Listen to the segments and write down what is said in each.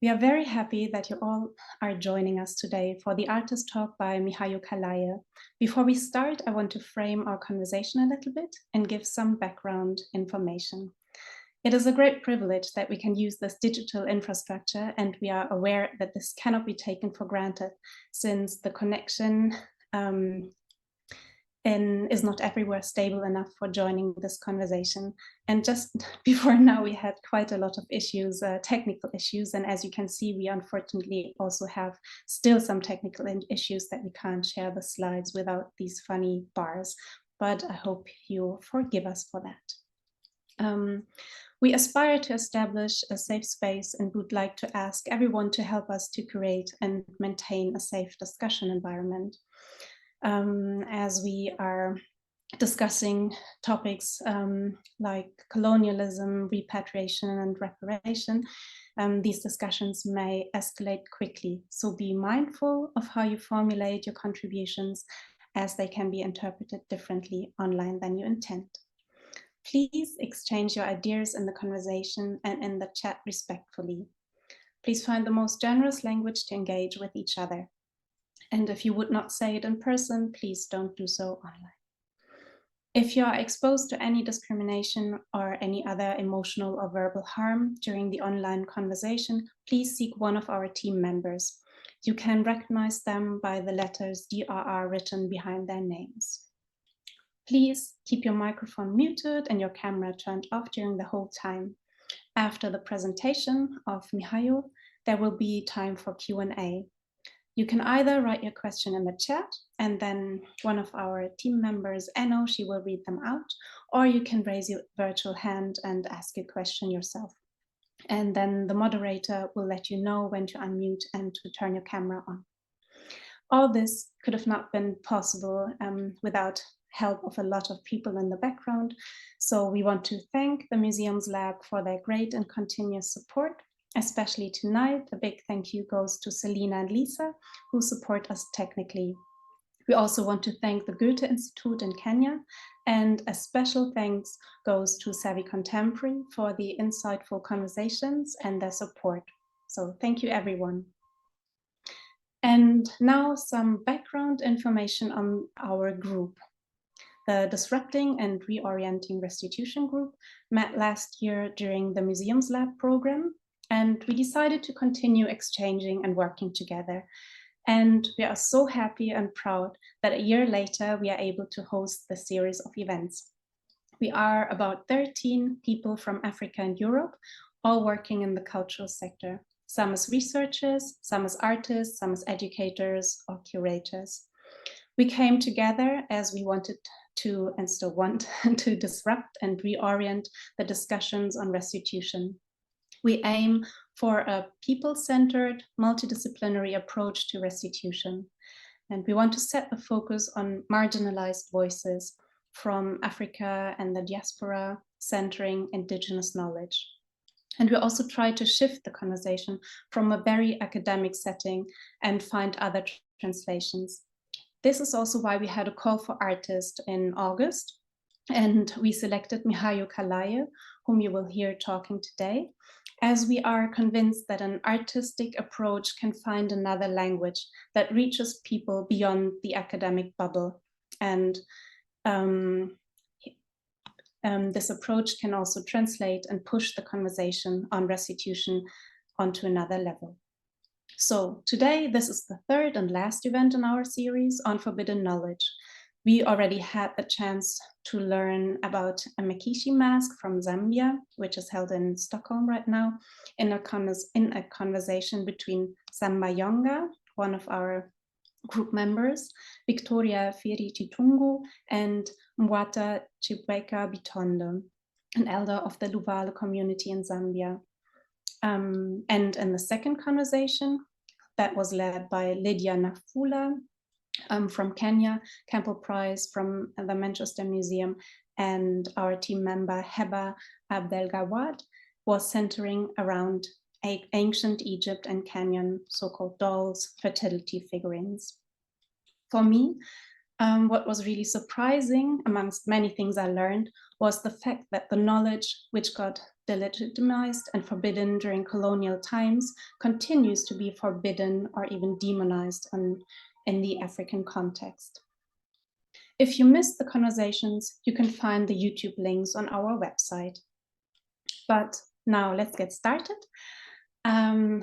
We are very happy that you all are joining us today for the artist talk by Mihayo Kallaye. Before we start, I want to frame our conversation a little bit and give some background information. It is a great privilege that we can use this digital infrastructure, and we are aware that this cannot be taken for granted since the connection is not everywhere stable enough for joining this conversation. And just before now, we had quite a lot of issues, technical issues. And as you can see, we unfortunately also have still some technical issues that we can't share the slides without these funny bars. But I hope you forgive us for that. We aspire to establish a safe space and would like to ask everyone to help us to create and maintain a safe discussion environment. As we are discussing topics like colonialism, repatriation, and reparation, these discussions may escalate quickly. So be mindful of how you formulate your contributions, as they can be interpreted differently online than you intend. Please exchange your ideas in the conversation and in the chat respectfully. Please find the most generous language to engage with each other. And if you would not say it in person, please don't do so online. If you are exposed to any discrimination or any other emotional or verbal harm during the online conversation, please seek one of our team members. You can recognize them by the letters DRR written behind their names. Please keep your microphone muted and your camera turned off during the whole time. After the presentation of Mihayo, there will be time for Q&A. You can either write your question in the chat and then one of our team members, Enno, she will read them out, or you can raise your virtual hand and ask your question yourself. And then the moderator will let you know when to unmute and to turn your camera on. All this could have not been possible without help of a lot of people in the background. So we want to thank the Museums Lab for their great and continuous support. Especially tonight, a big thank you goes to Selina and Lisa, who support us technically. We also want to thank the Goethe Institute in Kenya, and a special thanks goes to Savvy Contemporary for the insightful conversations and their support. So thank you, everyone. And now some background information on our group. The Disrupting and Reorienting Restitution group met last year during the Museums Lab program, and we decided to continue exchanging and working together. And we are so happy and proud that a year later, we are able to host the series of events. We are about 13 people from Africa and Europe, all working in the cultural sector. Some as researchers, some as artists, some as educators or curators. We came together as we wanted to, and still want, to disrupt and reorient the discussions on restitution. We aim for a people-centered, multidisciplinary approach to restitution. And we want to set the focus on marginalized voices from Africa and the diaspora, centering indigenous knowledge. And we also try to shift the conversation from a very academic setting and find other translations. This is also why we had a call for artists in August, and we selected Mihayo Kallaye, whom you will hear talking today, as we are convinced that an artistic approach can find another language that reaches people beyond the academic bubble. And this approach can also translate and push the conversation on restitution onto another level. So today, this is the third and last event in our series on forbidden knowledge. We already had the chance to learn about a Mekishi mask from Zambia, which is held in Stockholm right now, in a conversation between Sambayonga, one of our group members, Victoria Firi Chitungu, and Mwata Chibweka Bitondo, an elder of the Luvale community in Zambia. And in the second conversation, that was led by Lydia Nafula from Kenya, Campbell Price from the Manchester Museum, and our team member Heba Abdelgawad, was centering around ancient Egypt and Kenyan so-called dolls, fertility figurines. For me, what was really surprising, amongst many things I learned, was the fact that the knowledge which got delegitimized and forbidden during colonial times continues to be forbidden or even demonized in the African context. If you missed the conversations, you can find the YouTube links on our website. But now let's get started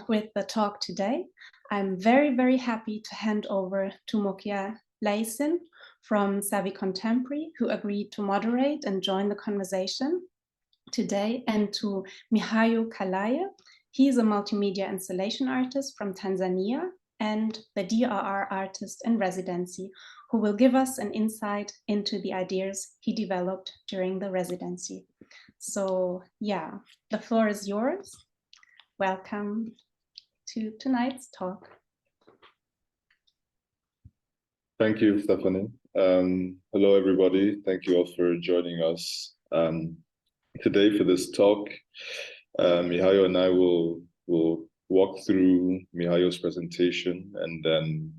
with the talk today. I'm very, very happy to hand over to Mokia Laisin from Savvy Contemporary, who agreed to moderate and join the conversation today, and to Mihayo Kallaye. He's a multimedia installation artist from Tanzania and the DRR artist in residency, who will give us an insight into the ideas he developed during the residency. So yeah, the floor is yours. Welcome to tonight's talk. Thank you, Stephanie. Hello, everybody. Thank you all for joining us today for this talk. Mihayo and I will walk through Mihayo's presentation and then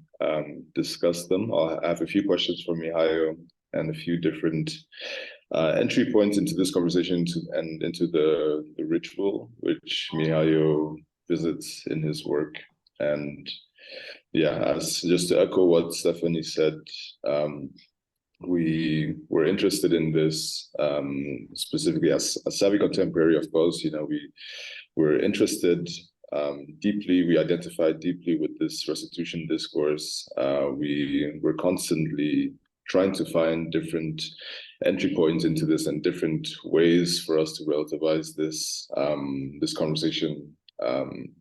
discuss them. I'll have a few questions for Mihayo and a few different entry points into this conversation and into the ritual which Mihayo visits in his work. And yeah, just to echo what Stephanie said, we were interested in this specifically as Savvy Contemporary, of course. You know, we were interested deeply, we identified deeply with this restitution discourse. We were constantly trying to find different entry points into this and different ways for us to relativize this this conversation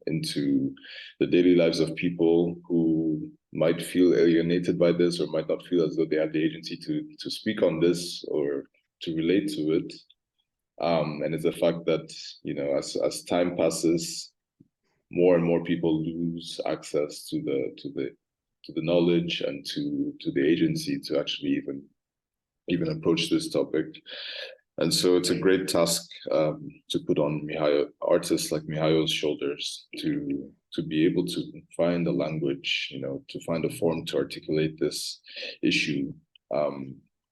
into the daily lives of people who might feel alienated by this or might not feel as though they have the agency to speak on this or to relate to it. And it's the fact that, you know, as time passes, more and more people lose access to the knowledge and to the agency to actually even approach this topic. And so it's a great task to put on artists like Mihayo's shoulders to be able to find a language, you know, to find a form to articulate this issue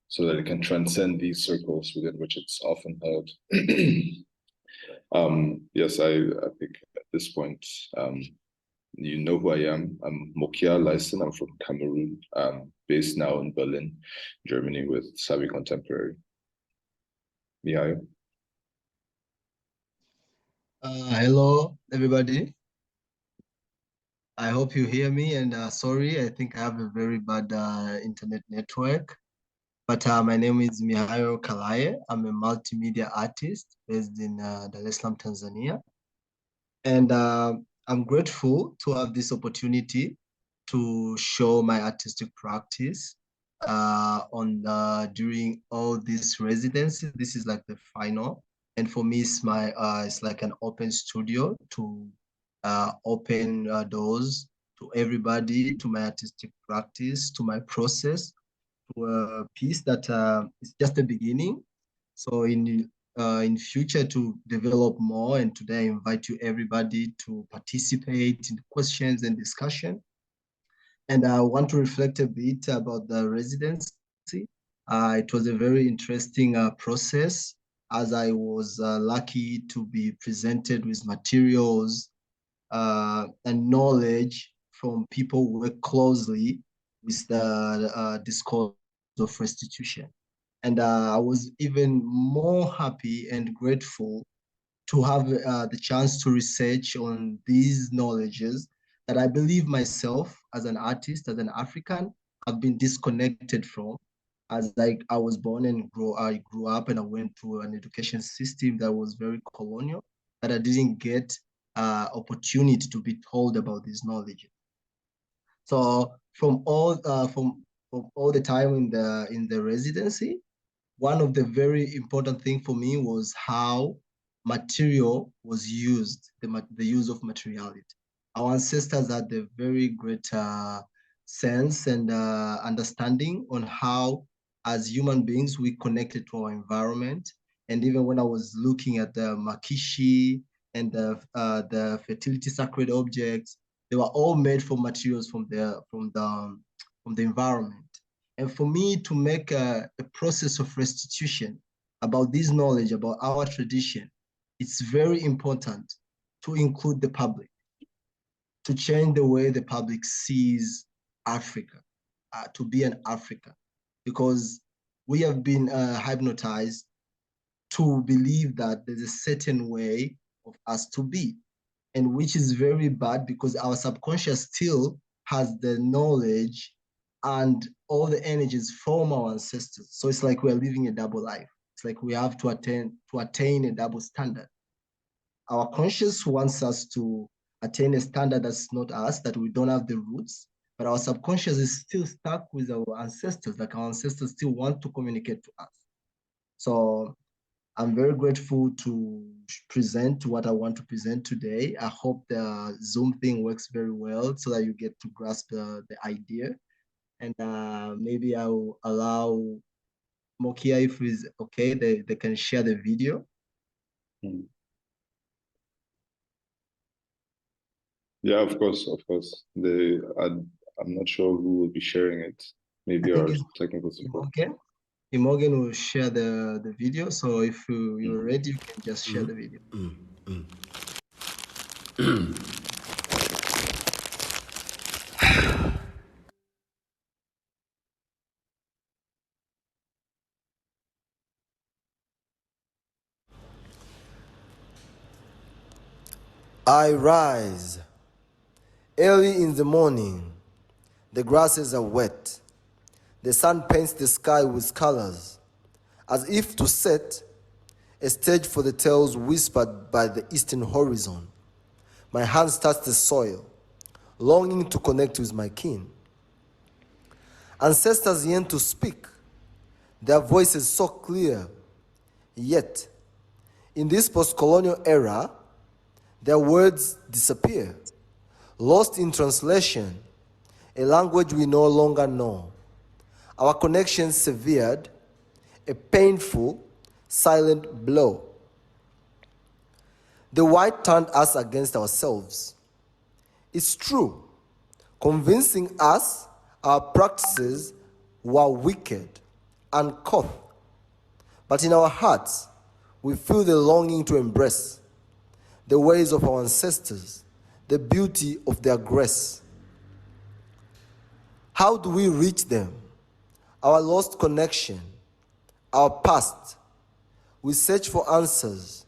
so that it can transcend these circles within which it's often held. Yes, I think at this point, you know who I am. I'm Mokia Laisin. I'm from Cameroon, based now in Berlin, Germany, with Savvy Contemporary. Mihayo. Hello, everybody. I hope you hear me, and sorry, I think I have a very bad internet network. But my name is Mihayo Kallaye. I'm a multimedia artist based in Dar es Salaam, Tanzania. And I'm grateful to have this opportunity to show my artistic practice during all these residencies. This is like the final. And for me, it's like an open studio to open doors to everybody, to my artistic practice, to my process, to a piece that is just the beginning. So in future to develop more, and today I invite you everybody to participate in questions and discussion. And I want to reflect a bit about the residency. It was a very interesting process, as I was lucky to be presented with materials and knowledge from people who work closely with the discourse of restitution. And I was even more happy and grateful to have the chance to research on these knowledges that I believe myself as an artist, as an African, have been disconnected from. As I was born and I grew up and I went through an education system that was very colonial, that I didn't get opportunity to be told about these knowledge. So from all the time in the residency, one of the very important thing for me was how material was used, the use of materiality. Our ancestors had a very great sense and understanding on how, as human beings, we connected to our environment. And even when I was looking at the makishi and the fertility sacred objects, they were all made from materials from the environment. And for me to make a process of restitution about this knowledge, about our tradition, it's very important to include the public, to change the way the public sees Africa, to be an African, because we have been hypnotized to believe that there's a certain way of us to be, and which is very bad because our subconscious still has the knowledge and all the energies from our ancestors. So it's like we're living a double life. It's like we have to attain a double standard. Our conscious wants us to attain a standard that's not us, that we don't have the roots, but our subconscious is still stuck with our ancestors, like our ancestors still want to communicate to us. So I'm very grateful to present what I want to present today. I hope the Zoom thing works very well so that you get to grasp the idea. And maybe I will allow Mokia, if it's okay, they can share the video. Yeah, of course. I'm not sure who will be sharing it. Maybe our technical support. Okay. Imogen will share the video. So if you're ready, you can just share the video. I rise early in the morning. The grasses are wet. The sun paints the sky with colors, as if to set a stage for the tales whispered by the eastern horizon. My hands touch the soil, longing to connect with my kin. Ancestors yearn to speak, their voices so clear. Yet, in this post-colonial era, their words disappear, lost in translation, a language we no longer know. Our connections severed, a painful, silent blow. The white turned us against ourselves. It's true, convincing us our practices were wicked, uncouth. But in our hearts, we feel the longing to embrace the ways of our ancestors, the beauty of their grace. How do we reach them? Our lost connection, our past. We search for answers,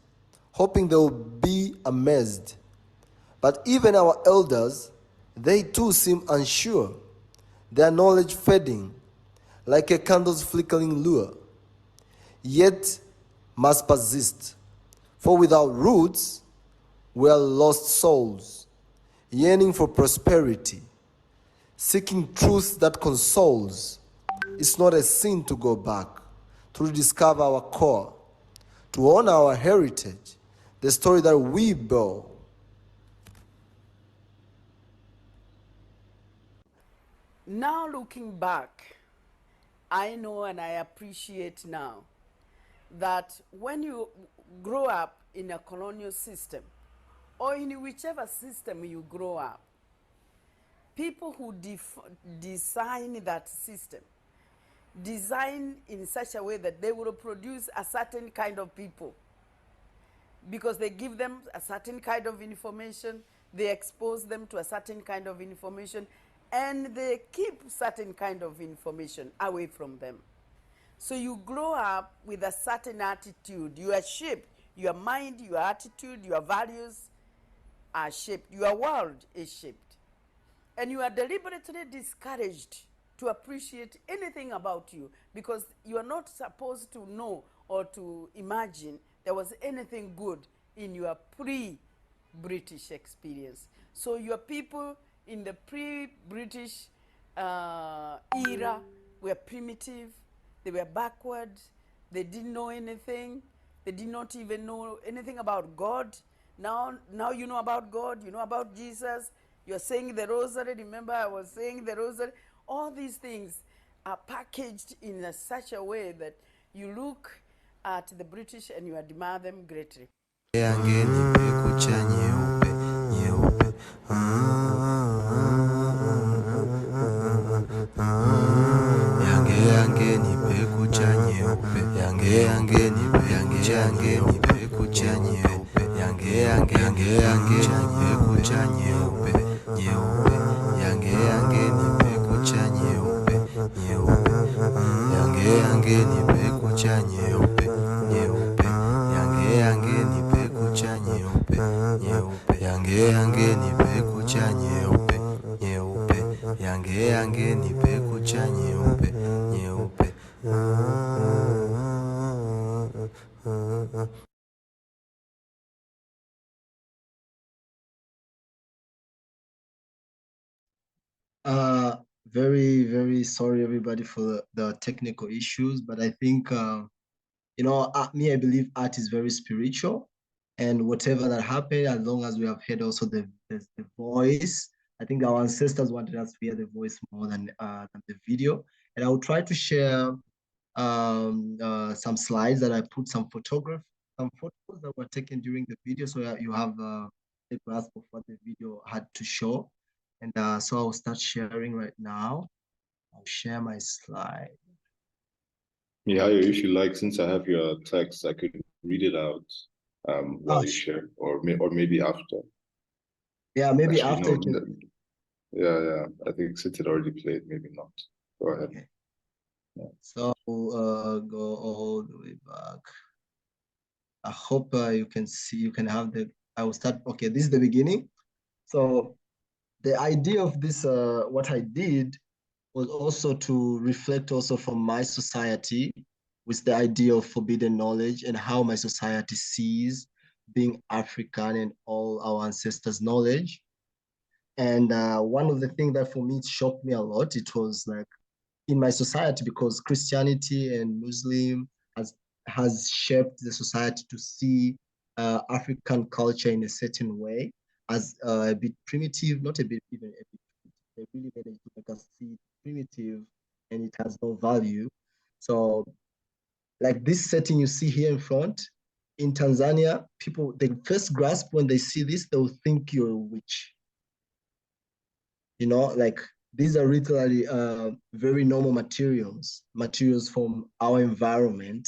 hoping they will be amazed. But even our elders, they too seem unsure, their knowledge fading, like a candle's flickering lure. Yet must persist, for without roots, we are lost souls, yearning for prosperity, seeking truth that consoles. It's not a sin to go back, to rediscover our core, to honor our heritage, the story that we bear. Now looking back, I know and I appreciate now that when you grow up in a colonial system, or in whichever system you grow up, people who design that system design in such a way that they will produce a certain kind of people, because they give them a certain kind of information, they expose them to a certain kind of information, and they keep certain kind of information away from them. So you grow up with a certain attitude. You are shaped. Your mind, your attitude, your values are shaped. Your world is shaped. And you are deliberately discouraged to appreciate anything about you, because you are not supposed to know or to imagine there was anything good in your pre-British experience. So your people in the pre-British era were primitive, they were backward, they didn't know anything, they did not even know anything about God. Now you know about God, you know about Jesus, you're saying the rosary. Remember, I was saying the rosary. All these things are packaged in such a way that you look at the British and you admire them greatly. Yange nipe kucha nyeupe. nyeupe, yange yange nipe kucha nyeupe, nyeupe, yange yange nipe kucha nyeupe, nyeupe, yange yange nipe kucha nyeupe, nyeupe, yange yange nipe kucha nyeupe, nyeupe, yange yange nipe kucha nyeupe, nyeupe, yange yange nipe kucha nyeupe, nyeupe. Very, very sorry everybody for the technical issues, but I think, you know, me, I believe art is very spiritual, and whatever that happened, as long as we have heard also the voice, I think our ancestors wanted us to hear the voice more than the video. And I will try to share some slides that I put some photos that were taken during the video, so you have a grasp of what the video had to show. And so I'll start sharing right now. I'll share my slide. Mihayo, if you like, since I have your text, I could read it out while you share, or maybe after. Yeah, maybe Actually, after. no, yeah. I think since it already played, maybe not. Go ahead. Okay. Yeah. So go all the way back. I hope you can see, you can have the, I will start, okay, this is the beginning. So the idea of this, what I did was also to reflect also from my society with the idea of forbidden knowledge and how my society sees being African and all our ancestors' knowledge. And one of the things that for me, it shocked me a lot, it was like in my society, because Christianity and Muslim has shaped the society to see African culture in a certain way as a bit primitive, not a bit, even a bit, they really managed to make us see it primitive and it has no value. So like this setting you see here in front, in Tanzania, people, they first grasp when they see this, they'll think you're a witch. You know, like these are literally very normal materials from our environment,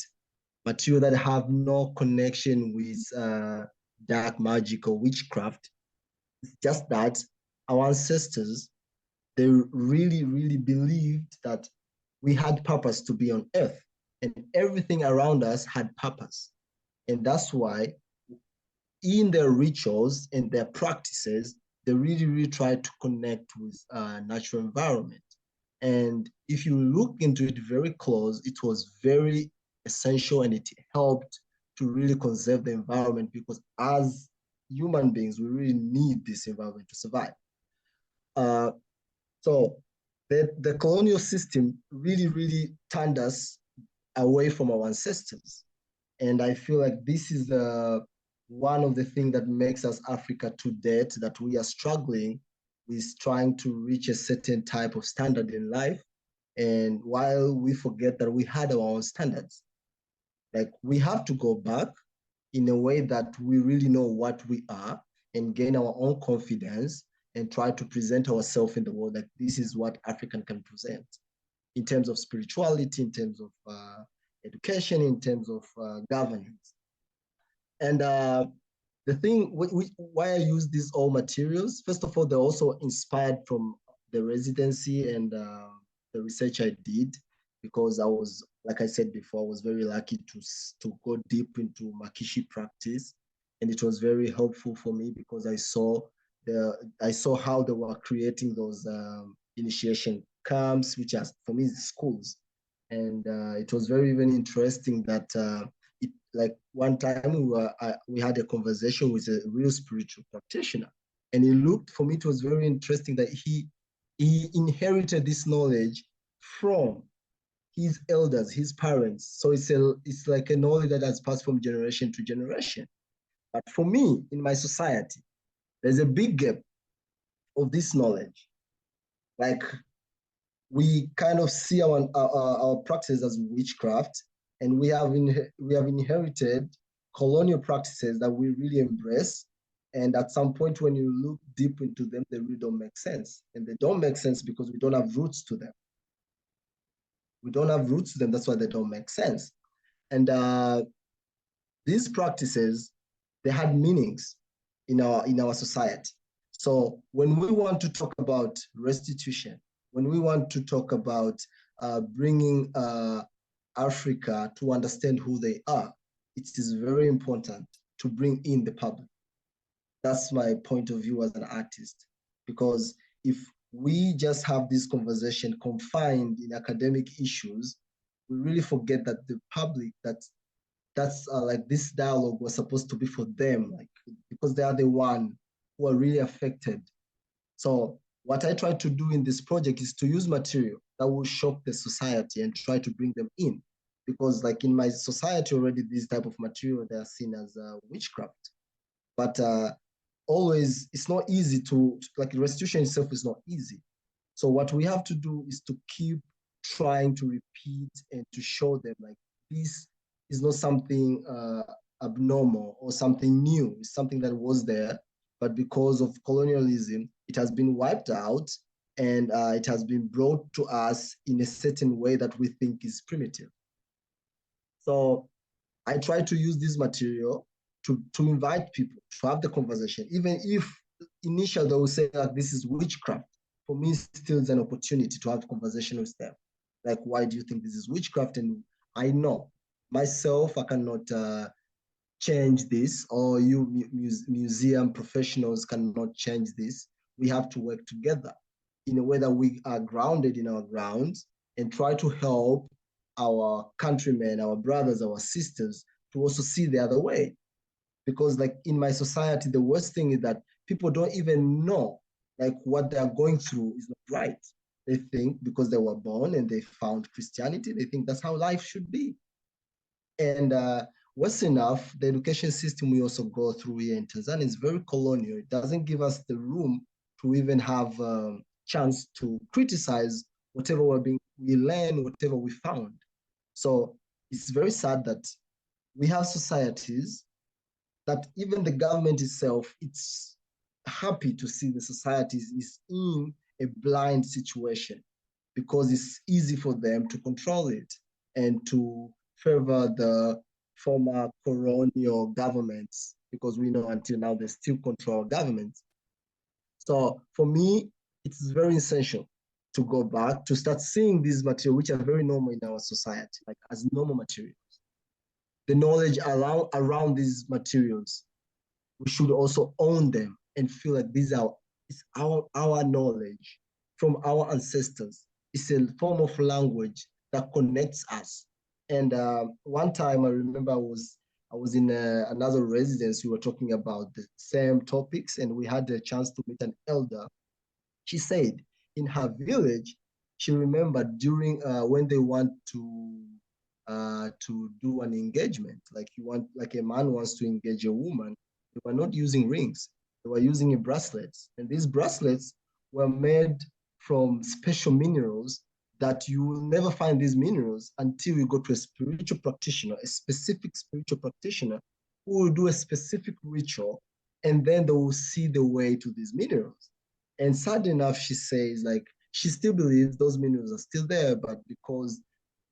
material that have no connection with dark magic or witchcraft. It's just that our ancestors, they really, really believed that we had purpose to be on earth and everything around us had purpose. And that's why in their rituals and their practices, they really, really try to connect with natural environment. And if you look into it very close, it was very essential and it helped to really conserve the environment, because as human beings, we really need this environment to survive. So the colonial system really, really turned us away from our ancestors. And I feel like this is one of the things that makes us Africa to date, that we are struggling with trying to reach a certain type of standard in life. And while we forget that we had our own standards, like we have to go back in a way that we really know what we are and gain our own confidence and try to present ourselves in the world like this is what African can present in terms of spirituality, in terms of education, in terms of governance. And the thing, why I use these all materials, first of all, they're also inspired from the residency and the research I did, because I was, like I said before, I was very lucky to go deep into Makishi practice. And it was very helpful for me because I saw how they were creating those initiation camps, which are, for me, schools. And it was very, very interesting that like one time we had a conversation with a real spiritual practitioner, and he looked, for me, it was very interesting that he inherited this knowledge from his elders, his parents. So it's like a knowledge that has passed from generation to generation. But for me, in my society, there's a big gap of this knowledge. Like we kind of see our practices as witchcraft, and we have inherited colonial practices that we really embrace. And at some point, when you look deep into them, they really don't make sense. And they don't make sense because we don't have roots to them. We don't have roots to them. That's why they don't make sense. And these practices, they had meanings in our society. So when we want to talk about restitution, when we want to talk about bringing Africa to understand who they are, it is very important to bring in the public. That's my point of view as an artist, because if we just have this conversation confined in academic issues, we really forget that the public, that's like this dialogue was supposed to be for them, like, because they are the one who are really affected. So what I try to do in this project is to use material that will shock the society and try to bring them in. Because like in my society already, this type of material, they are seen as witchcraft. But always, it's not easy to, like restitution itself is not easy. So what we have to do is to keep trying to repeat and to show them like this is not something abnormal or something new. It's something that was there, but because of colonialism, it has been wiped out and it has been brought to us in a certain way that we think is primitive. So I try to use this material to invite people to have the conversation, even if initially they will say like this is witchcraft. For me, still is an opportunity to have a conversation with them. Like, why do you think this is witchcraft? And I know myself, I cannot change this, or you museum professionals cannot change this. We have to work together in a way that we are grounded in our grounds and try to help our countrymen, our brothers, our sisters to also see the other way. Because like in my society, the worst thing is that people don't even know like what they are going through is not right. They think because they were born and they found Christianity, they think that's how life should be. And worse enough, the education system we also go through here in Tanzania is very colonial. It doesn't give us the room to even have a chance to criticize whatever we learn, whatever we found. So it's very sad that we have societies that even the government itself, it's happy to see the societies is in a blind situation because it's easy for them to control it and to favor the former colonial governments, because we know until now they still control governments. So for me, it's very essential to go back to start seeing these materials, which are very normal in our society, like as normal materials. The knowledge around these materials, we should also own them and feel like these are our knowledge from our ancestors. It's a form of language that connects us. And one time I remember I was in another residence. We were talking about the same topics, and we had a chance to meet an elder. She said in her village, she remembered during when they want to do an engagement, like a man wants to engage a woman, they were not using rings, they were using bracelets. And these bracelets were made from special minerals that you will never find these minerals until you go to a spiritual practitioner, a specific spiritual practitioner who will do a specific ritual, and then they will see the way to these minerals. And sad enough, she says, like, she still believes those minerals are still there, but because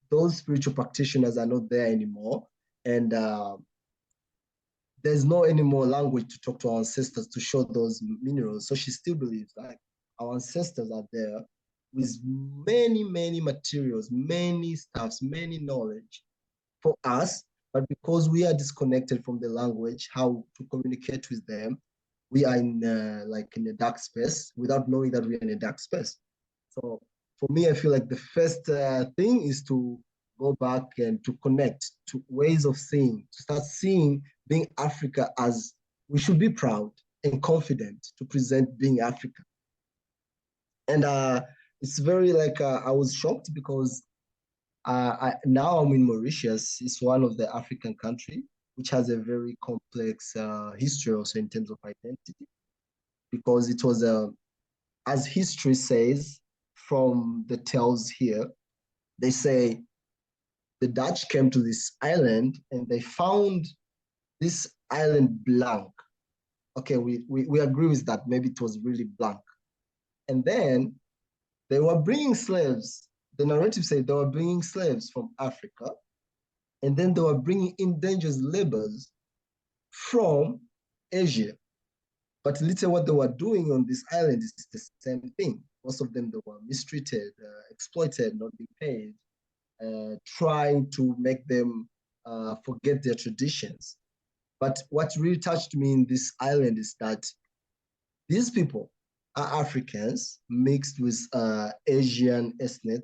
those spiritual practitioners are not there anymore, and there's no any more language to talk to our ancestors to show those minerals. So she still believes like our ancestors are there with many, many materials, many stuffs, many knowledge for us, but because we are disconnected from the language, how to communicate with them, we are in like in a dark space without knowing that we're in a dark space. So for me, I feel like the first thing is to go back and to connect to ways of seeing, to start seeing being Africa as we should be proud and confident to present being Africa. And it's very like, I was shocked because now I'm in Mauritius. It's one of the African country which has a very complex history also in terms of identity, because it was, as history says, from the tales here, they say the Dutch came to this island and they found this island blank. Okay, we agree with that. Maybe it was really blank. And then they were bringing slaves. The narrative said they were bringing slaves from Africa, and then they were bringing endangered laborers from Asia. But literally what they were doing on this island is the same thing. Most of them, they were mistreated, exploited, not being paid, trying to make them forget their traditions. But what really touched me in this island is that these people are Africans mixed with Asian ethnic,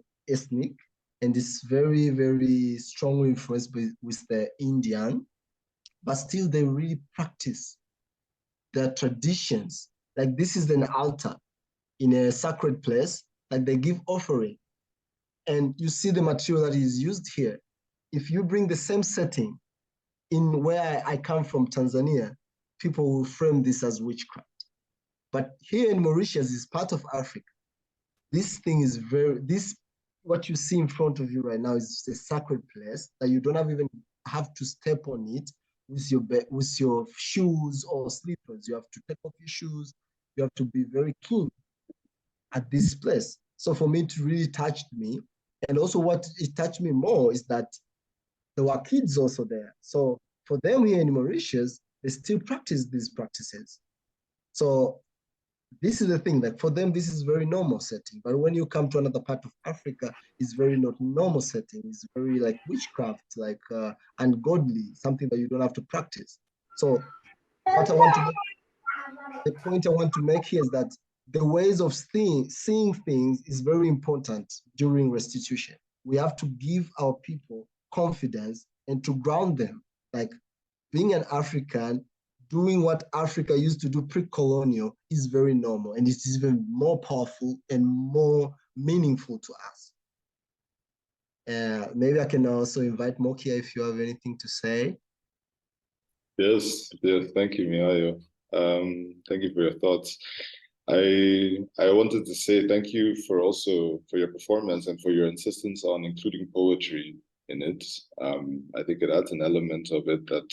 and it's very, very strongly influenced with the Indian, but still they really practice their traditions. Like this is an altar in a sacred place, like they give offering. And you see the material that is used here. If you bring the same setting in where I come from, Tanzania, people will frame this as witchcraft. But here in Mauritius is part of Africa. This thing is what you see in front of you right now is a sacred place that you don't even have to step on it with your shoes or slippers. You have to take off your shoes. You have to be very keen at this place. So for me, it really touched me. And also what it touched me more is that there were kids also there. So for them here in Mauritius, they still practice these practices. So this is the thing, that for them, this is very normal setting. But when you come to another part of Africa, it's very not normal setting. It's very like witchcraft, like ungodly, something that you don't have to practice. So the point I want to make here is that the ways of seeing things is very important during restitution. We have to give our people confidence and to ground them. Like being an African, doing what Africa used to do pre-colonial is very normal, and it's even more powerful and more meaningful to us. Maybe I can also invite Mokia if you have anything to say. Yes, thank you, Mihayo. Thank you for your thoughts. I wanted to say thank you for your performance and for your insistence on including poetry in it. I think it adds an element of it that,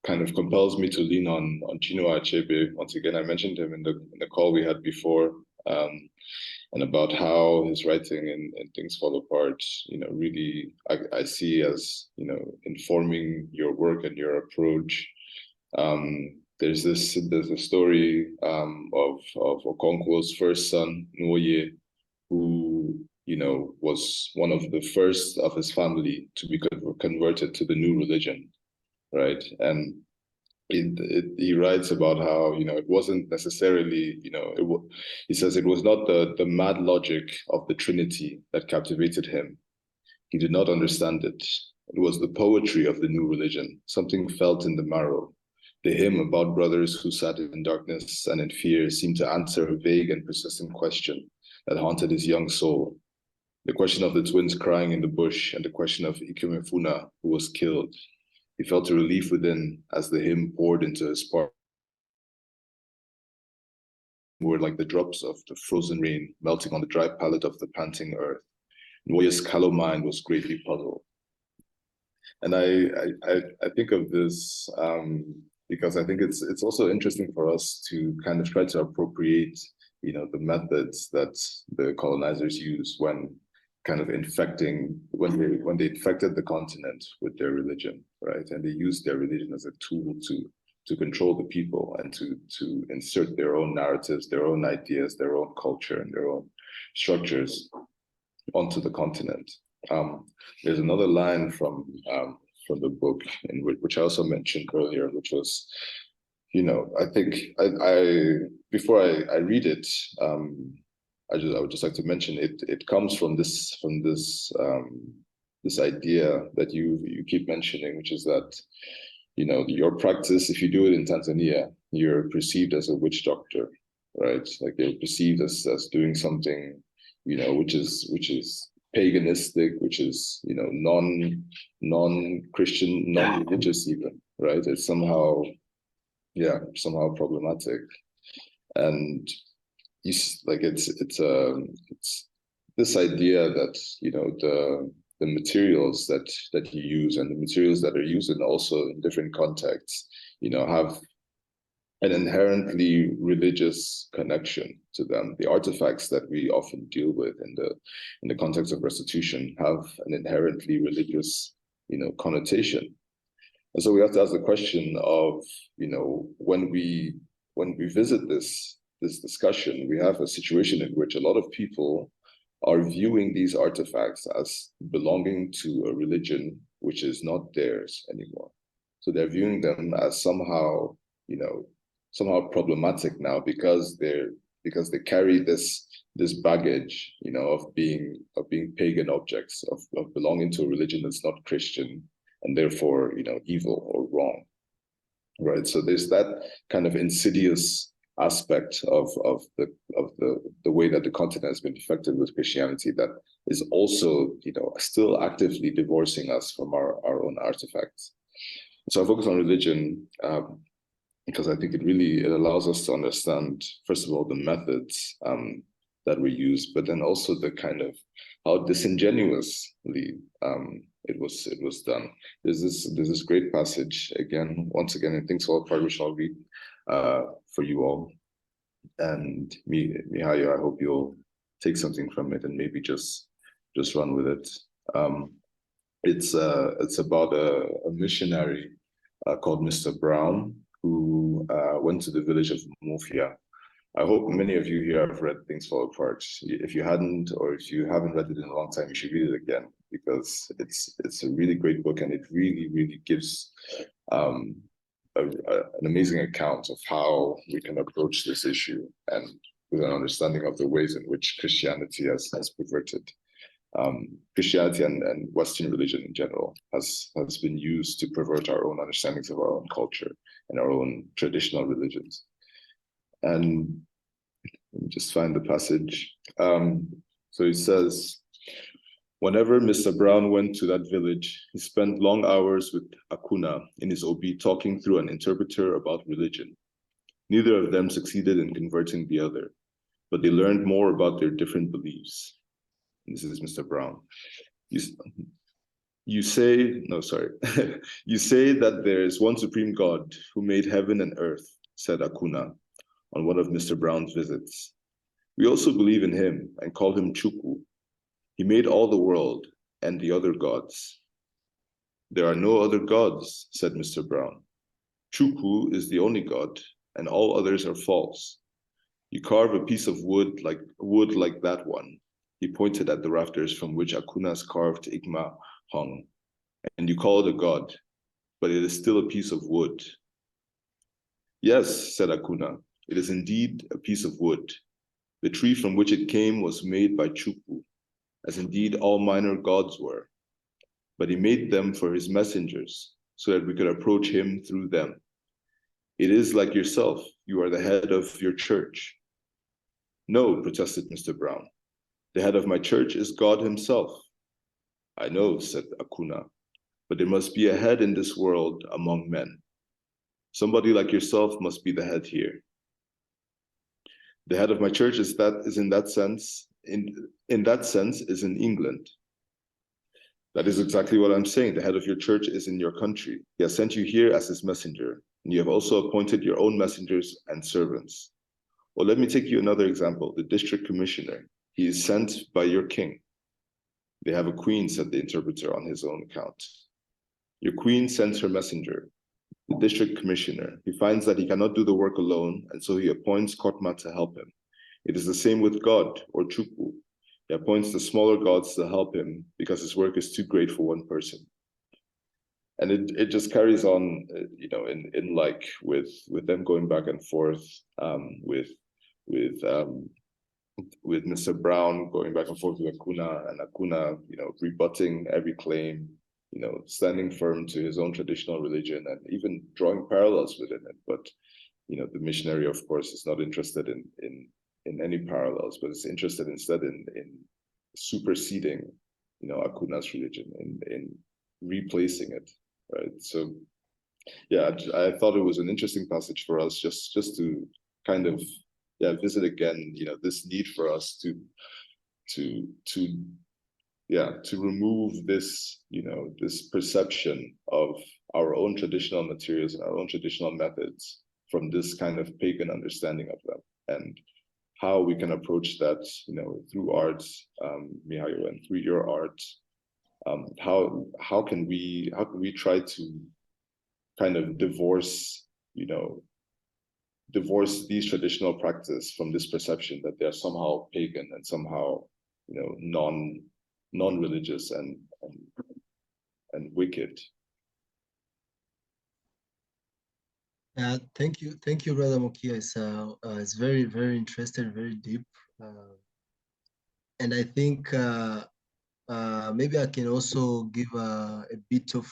kind of compels me to lean on Chinua Achebe. Once again, I mentioned him in the call we had before, and about how his writing and Things Fall Apart, really I see as, informing your work and your approach. There's a story of Okonkwo's first son, Nwoye, who was one of the first of his family to be converted to the new religion, right? And he writes about how it wasn't necessarily he says it was not the mad logic of the Trinity that captivated him. He did not understand it. It was the poetry of the new religion, something felt in the marrow. The hymn about brothers who sat in darkness and in fear seemed to answer a vague and persistent question that haunted his young soul. The question of the twins crying in the bush and the question of Ikemefuna, who was killed. He felt a relief within as the hymn poured into his heart. Were like the drops of the frozen rain melting on the dry palate of the panting earth. Nwoye's callow mind was greatly puzzled. And I think of this because I think it's also interesting for us to kind of try to appropriate, the methods that the colonizers use when kind of when they infected the continent with their religion, right? And they used their religion as a tool to control the people and to insert their own narratives, their own ideas, their own culture, and their own structures onto the continent. There's another line from the book in which I also mentioned earlier, which was, I think before I read it, I would just like to mention it comes from this idea that you keep mentioning, which is that your practice, if you do it in Tanzania, you're perceived as a witch doctor, right? Like you're perceived as doing something, which is paganistic, which is non-Christian, non-religious even, right? It's somehow problematic, and it's this idea that the materials that you use and the materials that are used and also in different contexts, have an inherently religious connection to them. The artifacts that we often deal with in the context of restitution have an inherently religious, connotation. And so we have to ask the question of, when we visit this discussion, we have a situation in which a lot of people are viewing these artifacts as belonging to a religion which is not theirs anymore. So they're viewing them as somehow problematic now because they carry this baggage, of being pagan objects, of belonging to a religion that's not Christian, and therefore, evil or wrong, right? So there's that kind of insidious aspect of the way that the continent has been affected with Christianity that is also, still actively divorcing us from our own artifacts. So I focus on religion because I think it allows us to understand, first of all, the methods that we use, but then also the kind of how disingenuously it was done. There's this great passage once again in Things Fall Apart, which I'll read for you all. And Mihayo, I hope you'll take something from it and maybe just run with it. It's about a missionary called Mr. Brown who went to the village of Mokia. I hope many of you here have read Things Fall Apart. If you hadn't, or if you haven't read it in a long time, you should read it again, because it's a really great book, and it really, really gives an amazing account of how we can approach this issue, and with an understanding of the ways in which Christianity has perverted. Christianity and Western religion in general has been used to pervert our own understandings of our own culture and our own traditional religions. And let me just find the passage. So it says, whenever Mr. Brown went to that village, he spent long hours with Akuna in his obi talking through an interpreter about religion. Neither of them succeeded in converting the other, but they learned more about their different beliefs. And this is Mr. Brown. You say that there is one supreme God who made heaven and earth, said Akuna on one of Mr. Brown's visits. We also believe in him and call him Chukwu. He made all the world and the other gods. There are no other gods, said Mr. Brown. Chukwu is the only God, and all others are false. You carve a piece of wood like that one. He pointed at the rafters from which Akuna's carved Igma hung, and you call it a god, but it is still a piece of wood. Yes, said Akuna, it is indeed a piece of wood. The tree from which it came was made by Chukwu, as indeed all minor gods were. But he made them for his messengers, so that we could approach him through them. It is like yourself, you are the head of your church. No, protested Mr. Brown. The head of my church is God himself. I know, said Akuna, but there must be a head in this world among men. Somebody like yourself must be the head here. The head of my church is in that sense in England. That is exactly what I'm saying. The head of your church is in your country. He has sent you here as his messenger, and you have also appointed your own messengers and servants. Well, let me take you another example. The district commissioner. He is sent by your king. They have a queen, said the interpreter on his own account. Your queen sends her messenger, the district commissioner. He finds that he cannot do the work alone, and so he appoints Kotma to help him. It is the same with God, or Chukwu. He appoints the smaller gods to help him because his work is too great for one person. And it just carries on, in like with them going back and forth, with Mr. Brown going back and forth with Akuna, and Akuna, rebutting every claim, standing firm to his own traditional religion and even drawing parallels within it. But, the missionary, of course, is not interested in any parallels, but is interested instead in superseding, Akuna's religion, in replacing it, right? So, yeah, I thought it was an interesting passage for us just to kind of visit again, this need for us to remove this, this perception of our own traditional materials and our own traditional methods from this kind of pagan understanding of them, and how we can approach that, through art, Mihayo, and through your art. How can we try to kind of divorce these traditional practice from this perception that they're somehow pagan and somehow, non-religious and wicked. Thank you, Brother Mokia. It's very, very interesting, very deep, and I think maybe I can also give a bit of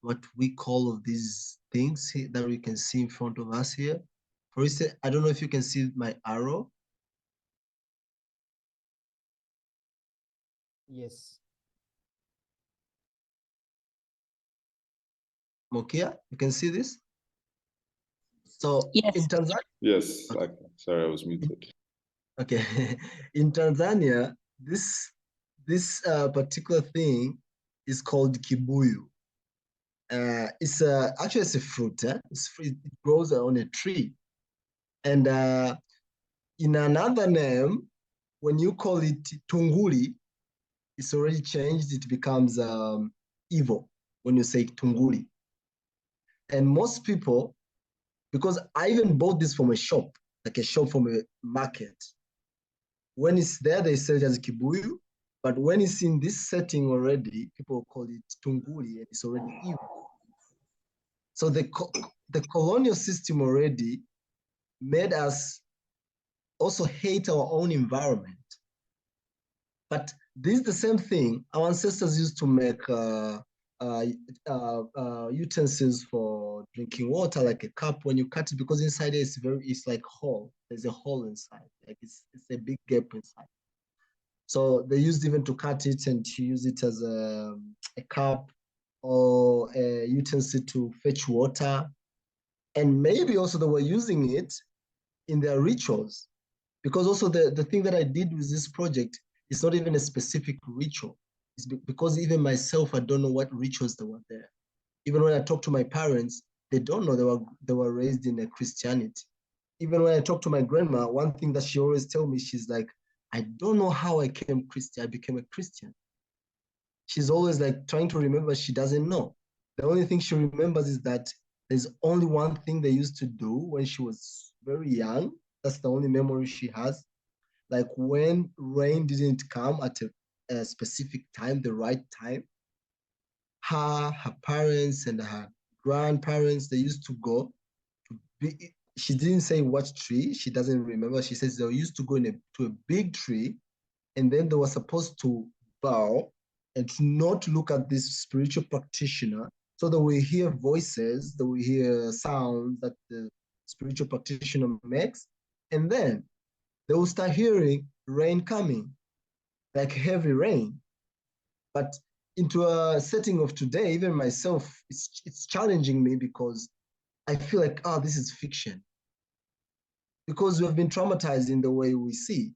what we call of these things that we can see in front of us here. For instance, I don't know if you can see my arrow. Yes. Mokia, you can see this? So Yes. in Tanzania. Yes, Okay. sorry, I was muted. Okay, in Tanzania, this particular thing is called kibuyu. It's actually it's a fruit. It grows on a tree, and in another name, when you call it tunguli, it's already changed. It becomes evil when you say tunguli. And most people, because I even bought this from a shop, like a shop from a market. When it's there, they sell it as kibuyu. But when it's in this setting already, people call it tunguli, and it's already evil. So the colonial system already made us also hate our own environment. But this is the same thing our ancestors used to make utensils for drinking water, like a cup. When you cut it, because inside it's like hole. There's a hole inside, like it's a big gap inside. So they used even to cut it and to use it as a cup or a utensil to fetch water. And maybe also they were using it in their rituals. Because also the thing that I did with this project is not even a specific ritual. It's because even myself, I don't know what rituals there were there. Even when I talk to my parents, they don't know they were raised in a Christianity. Even when I talk to my grandma, one thing that she always tells me, she's like, I don't know how I became a Christian. She's always like trying to remember, she doesn't know. The only thing she remembers is that there's only one thing they used to do when she was very young. That's the only memory she has. Like when rain didn't come at a specific time, the right time, her parents and her grandparents, they used to go to she didn't say what tree, she doesn't remember. She says they used to go to a big tree, and then they were supposed to bow and to not look at this spiritual practitioner. So that we hear voices, that we hear sounds that the spiritual practitioner makes, and then they will start hearing rain coming, like heavy rain. But into a setting of today, even myself, it's challenging me because I feel like, oh, this is fiction. Because we have been traumatized in the way we see.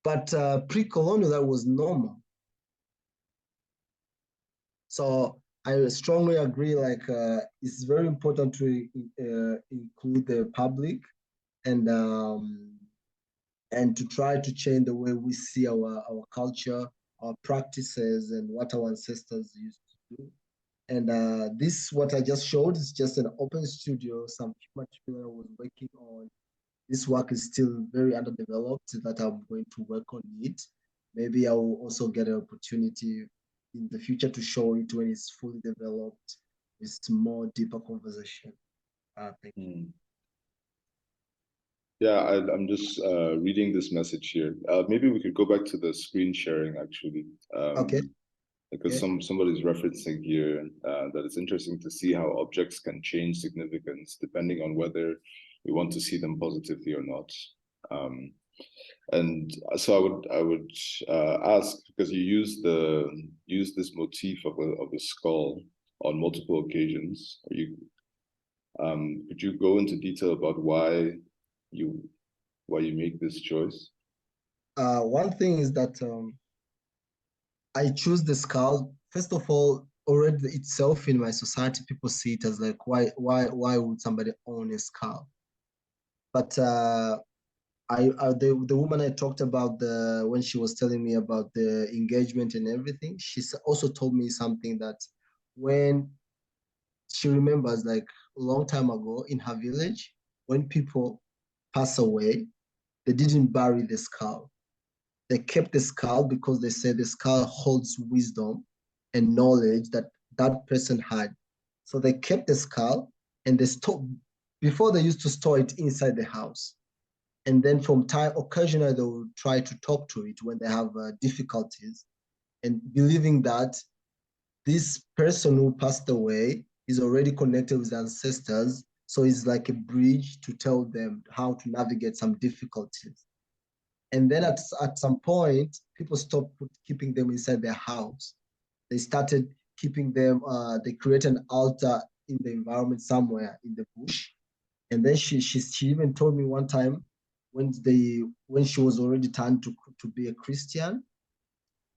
But pre-colonial, that was normal. So I strongly agree, like it's very important to include the public and to try to change the way we see our culture, our practices, and what our ancestors used to do. And this, what I just showed, is just an open studio, some material I was working on. This work is still very underdeveloped, that I'm going to work on it. Maybe I will also get an opportunity in the future to show it when it's fully developed with more deeper conversation. Thank you. Yeah, I'm just reading this message here. Maybe we could go back to the screen sharing, actually. Okay. Because somebody's referencing here that it's interesting to see how objects can change significance depending on whether we want to see them positively or not. And so I would ask, because you use this motif of the skull on multiple occasions. Could you go into detail about why you make this choice? One thing is that I choose the skull. First of all, already itself in my society, people see it as like, why would somebody own a skull? But the woman I talked about, when she was telling me about the engagement and everything, she also told me something that when she remembers like a long time ago in her village, when people pass away, they didn't bury the skull. They kept the skull because they said the skull holds wisdom and knowledge that that person had. So they kept the skull and they stored, before they used to store it inside the house. And then from time, occasionally they will try to talk to it when they have difficulties, and believing that this person who passed away is already connected with ancestors. So it's like a bridge to tell them how to navigate some difficulties. And then at some point, people stopped keeping them inside their house. They started keeping them, they created an altar in the environment somewhere in the bush. And then she even told me one time when she was already turned to be a Christian,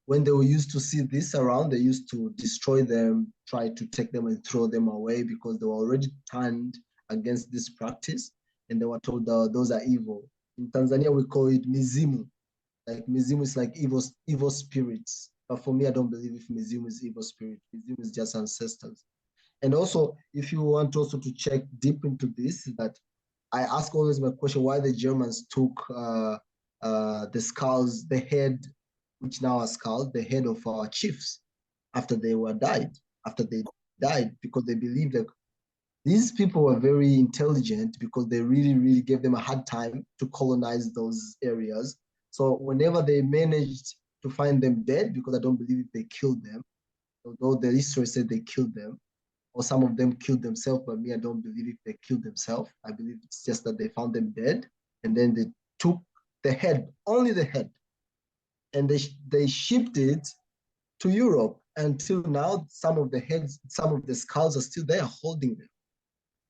when they were used to see this around, they used to destroy them, try to take them and throw them away because they were already turned against this practice. And they were told those are evil. In Tanzania, we call it mizimu. Like mizimu is like evil spirits. But for me, I don't believe if mizimu is evil spirit. Mizimu is just ancestors. And also, if you want also to check deep into this, is that I ask always my question, why the Germans took the skulls, the head, which now are skulls, the head of our chiefs after they died, because they believed that these people were very intelligent because they really, really gave them a hard time to colonize those areas. So whenever they managed to find them dead, because I don't believe they killed them, although the history said they killed them, or some of them killed themselves, but me, I don't believe if they killed themselves. I believe it's just that they found them dead, and then they took the head, only the head, and they shipped it to Europe. Until now, some of the heads, some of the skulls are still there holding them.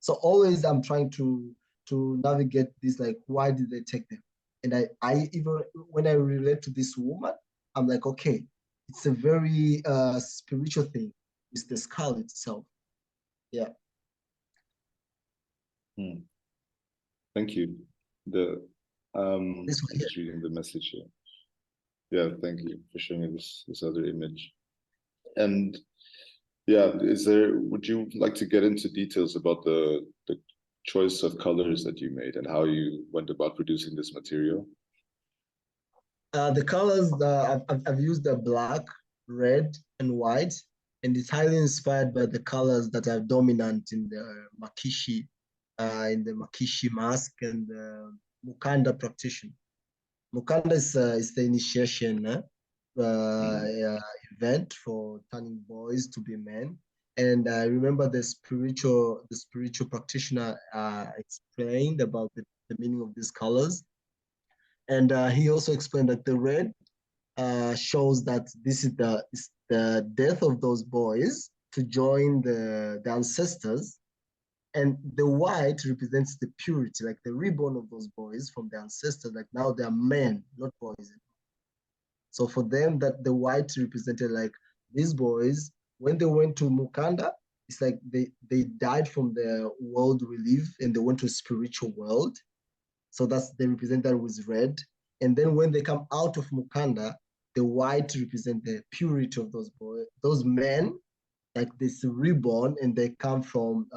So always I'm trying to navigate this, like, why did they take them? And I even, when I relate to this woman, I'm like, okay, it's a very spiritual thing. It's the skull itself. Yeah. Thank you. I'm just reading the message here. Yeah, thank you for showing me this other image. And yeah, would you like to get into details about the choice of colors that you made and how you went about producing this material? The colors, I've used the black, red, and white, and it's highly inspired by the colors that are dominant in the Makishi mask and the Mukanda practitioner. Mukanda is the initiation event for turning boys to be men. And I remember the spiritual practitioner explained about the meaning of these colors. And he also explained that the red shows that this is the death of those boys to join the ancestors. And the white represents the purity, like the reborn of those boys from the ancestors, like now they're men, not boys. So for them, that the white represented like these boys, when they went to Mukanda, it's like they died from the world we live and they went to a spiritual world. So they represent that with red. And then when they come out of Mukanda, the white represent the purity of those boys, those men, like this reborn, and they come from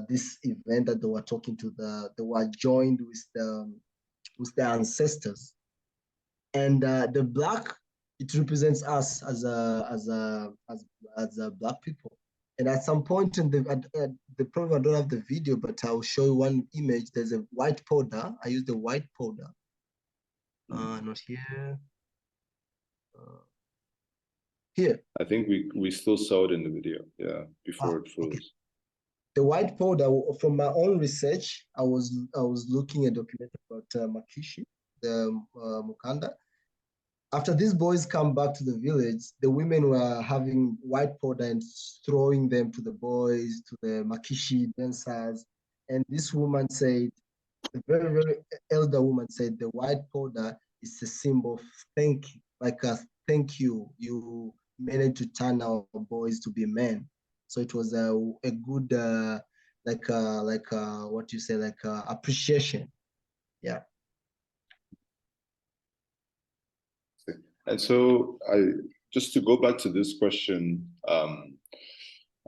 this event that they were talking to, they were joined with their ancestors. And the black, it represents us as black people. And at some point in the program, I don't have the video, but I'll show you one image. There's a white powder. I use the white powder. Not here. Here. I think we still saw it in the video, yeah, before it froze. Okay. The white powder, from my own research, I was looking at a documentary about Makishi, the Mukanda. After these boys come back to the village, the women were having white powder and throwing them to the boys, to the Makishi dancers. And this woman said, a very, very elder woman said, the white powder is a symbol of thank you, like a thank you. You managed to turn our boys to be men. So it was a good, what you say, appreciation. Yeah. And so just to go back to this question,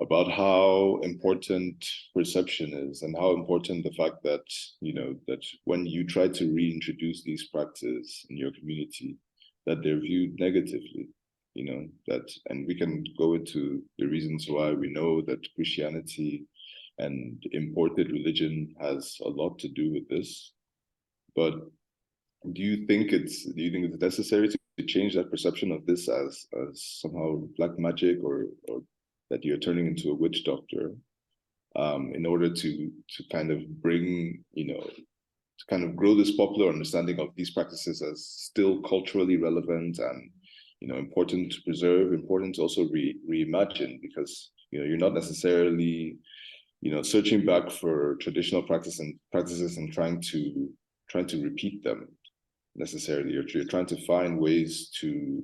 about how important perception is and how important the fact that, that when you try to reintroduce these practices in your community, that they're viewed negatively, and we can go into the reasons why. We know that Christianity and imported religion has a lot to do with this, but do you think it's necessary to change that perception of this as somehow black magic, or that you're turning into a witch doctor, in order to kind of bring, to kind of grow this popular understanding of these practices as still culturally relevant and, important to preserve, important to also reimagine, because, you're not necessarily, searching back for traditional practices and trying to repeat them necessarily. You're trying to find ways to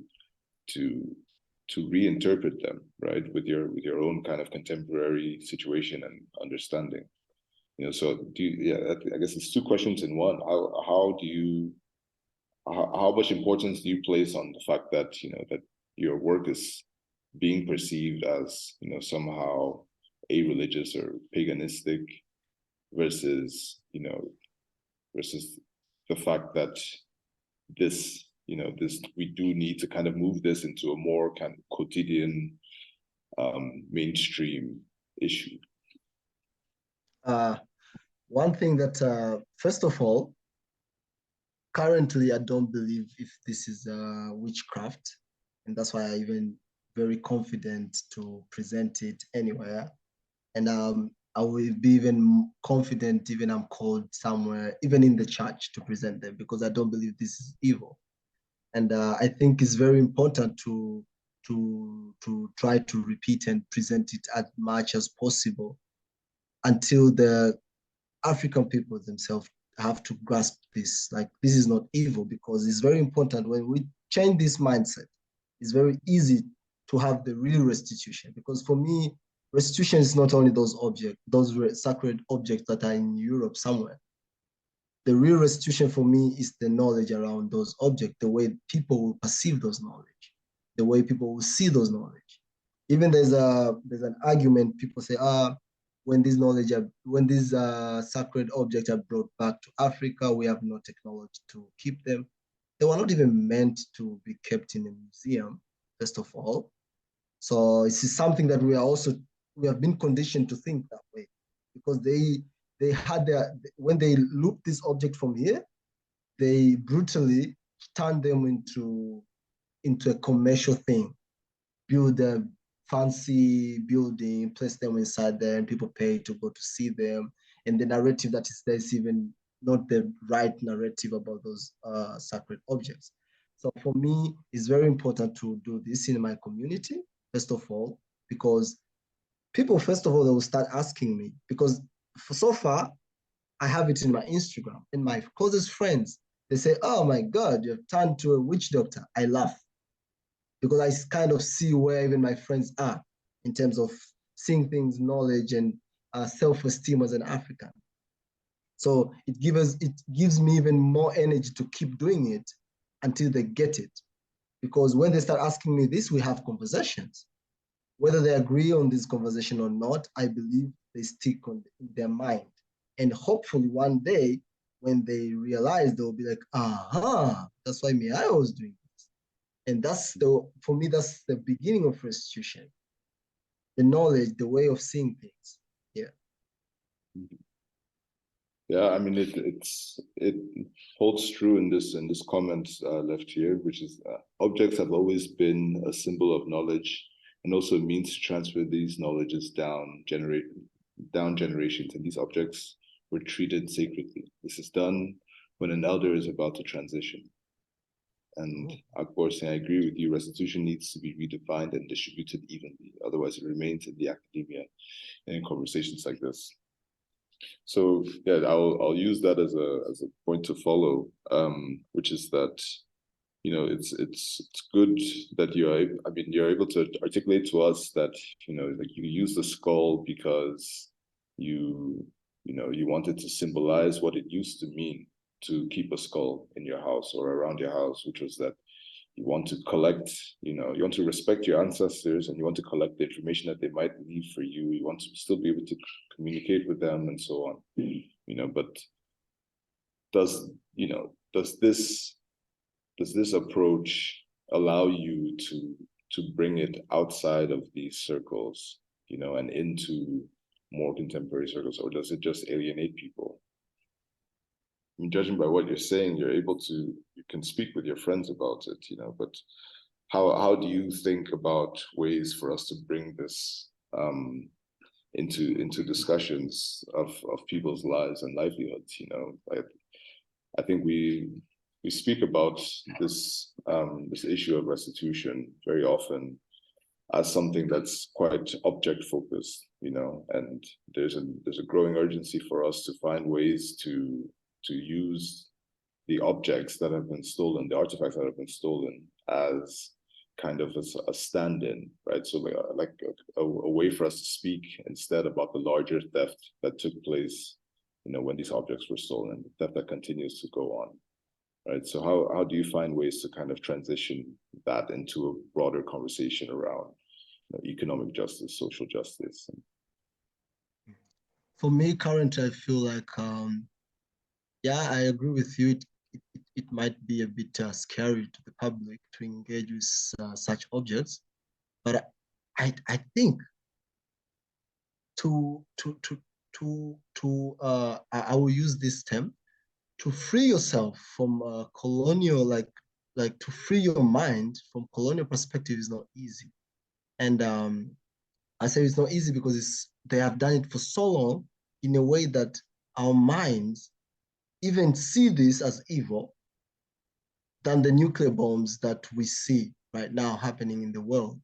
reinterpret them, right, with your own kind of contemporary situation and understanding. So I guess it's two questions in one. How much importance do you place on the fact that, that your work is being perceived as, somehow a-religious or paganistic, versus the fact that this, we do need to kind of move this into a more kind of quotidian, mainstream issue? One thing that, first of all, currently I don't believe if this is witchcraft, and that's why I'm even very confident to present it anywhere. And I will be even confident even I'm called somewhere, even in the church, to present them, because I don't believe this is evil. And I think it's very important to try to repeat and present it as much as possible until the African people themselves have to grasp this. Like, this is not evil, because it's very important when we change this mindset. It's very easy to have the real restitution, because for me, restitution is not only those objects, those sacred objects that are in Europe somewhere. The real restitution for me is the knowledge around those objects, the way people will perceive those knowledge, the way people will see those knowledge. Even there's an argument, people say, when these sacred objects are brought back to Africa, we have no technology to keep them. They were not even meant to be kept in a museum, first of all. So this is something that we have been conditioned to think that way, because they had when they looped this object from here, they brutally turned them into a commercial thing, build a fancy building, place them inside there, and people pay to go to see them. And the narrative that is there is even not the right narrative about those sacred objects. So for me, it's very important to do this in my community, first of all, because people, first of all, they will start asking me, because so far, I have it in my Instagram, and my closest friends, they say, oh my God, you've turned to a witch doctor. I laugh, because I kind of see where even my friends are in terms of seeing things, knowledge, and self-esteem as an African. So it gives me even more energy to keep doing it until they get it. Because when they start asking me this, we have conversations. Whether they agree on this conversation or not, I believe they stick in their mind. And hopefully one day, when they realize, they'll be like, aha, that's why Mihayo was doing this. And for me, that's the beginning of restitution. The knowledge, the way of seeing things. Yeah. Yeah, I mean, it holds true in this comment left here, which is objects have always been a symbol of knowledge, and also a means to transfer these knowledges down generations, and these objects were treated sacredly. This is done when an elder is about to transition. And of course, I agree with you, restitution needs to be redefined and distributed evenly. Otherwise, it remains in the academia and in conversations like this. So yeah, I'll use that as a point to follow, which is that, it's good that you're able to articulate to us that, like, you use the skull because you wanted to symbolize what it used to mean to keep a skull in your house or around your house, which was that, you want to collect, you want to respect your ancestors, and you want to collect the information that they might leave for you. You want to still be able to communicate with them and so on, but does this approach allow you to bring it outside of these circles, and into more contemporary circles, or does it just alienate people? I mean, judging by what you're saying, you can speak with your friends about it, but how do you think about ways for us to bring this into discussions of people's lives and livelihoods? I think we speak about this issue of restitution very often as something that's quite object focused, and there's a growing urgency for us to find ways to use the objects that have been stolen, the artifacts that have been stolen, as kind of a stand-in, right? So like a way for us to speak instead about the larger theft that took place, when these objects were stolen, the theft that continues to go on, right? So how do you find ways to kind of transition that into a broader conversation around economic justice, social justice? For me, currently, I feel like, yeah, I agree with you. It might be a bit scary to the public to engage with such objects, but I think I will use this term, to free yourself from colonial, like to free your mind from colonial perspective is not easy. And I say it's not easy because they have done it for so long in a way that our minds even see this as evil than the nuclear bombs that we see right now happening in the world.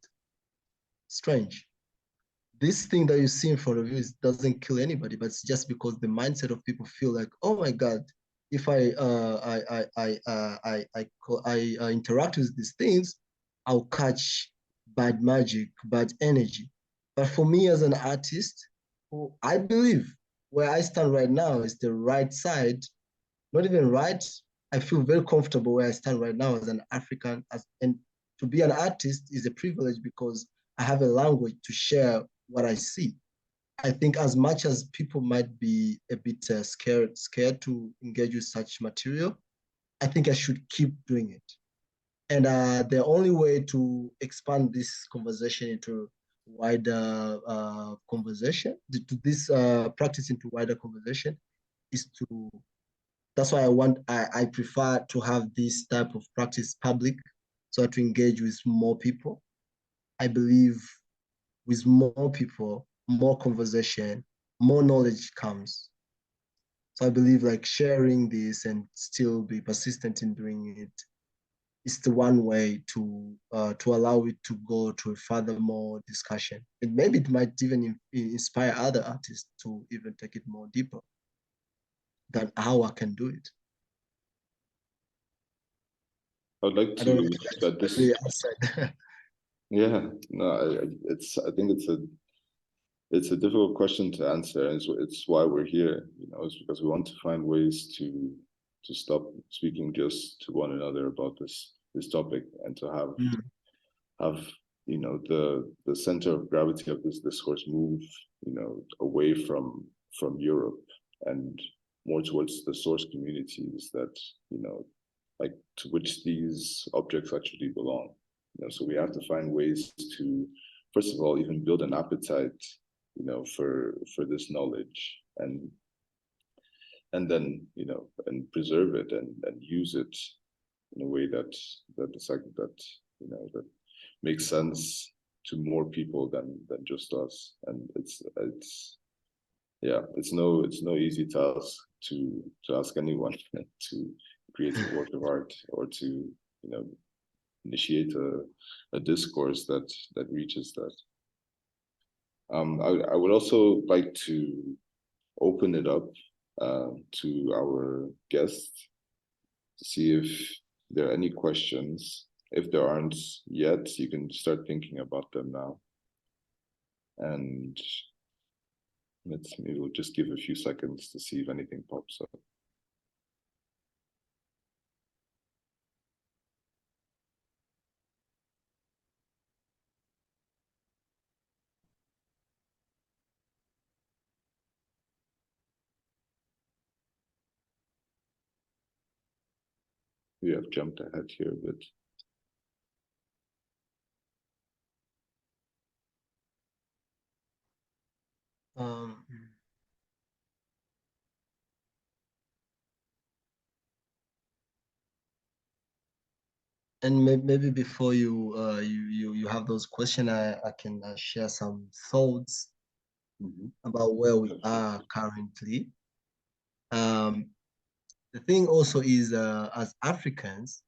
Strange. This thing that you see in front of you doesn't kill anybody, but it's just because the mindset of people feel like, oh my God, if I interact with these things, I'll catch bad magic, bad energy. But for me as an artist, I believe where I stand right now is the right side, not even right. I feel very comfortable where I stand right now as an African, and to be an artist is a privilege because I have a language to share what I see. I think as much as people might be a bit scared to engage with such material, I think I should keep doing it. And the only way to expand this conversation into wider conversation, to this practice into wider conversation, is to, that's why I prefer to have this type of practice public, so to engage with more people. I believe with more people, more conversation, more knowledge comes. So I believe like sharing this and still be persistent in doing it is the one way to allow it to go to a furthermore discussion. And maybe it might even inspire other artists to even take it more deeper than how I can do it. I'd like to that this. Yeah, no, I think it's a difficult question to answer, and it's why we're here. It's because we want to find ways to stop speaking just to one another about this topic, and to have the center of gravity of this discourse move away from Europe and more towards the source communities that like to which these objects actually belong. So we have to find ways to, first of all, even build an appetite, for this knowledge, and then and preserve it and use it in a way that makes sense to more people than just us. And it's no easy task to ask anyone to create a work of art or to initiate a discourse that reaches that. I would also like to open it up to our guests to see if there are any questions. If there aren't yet, you can start thinking about them now. And maybe we'll just give a few seconds to see if anything pops up. We have jumped ahead here a bit. And maybe before you have those questions, I can share some thoughts about where we are currently. The thing also is, as Africans,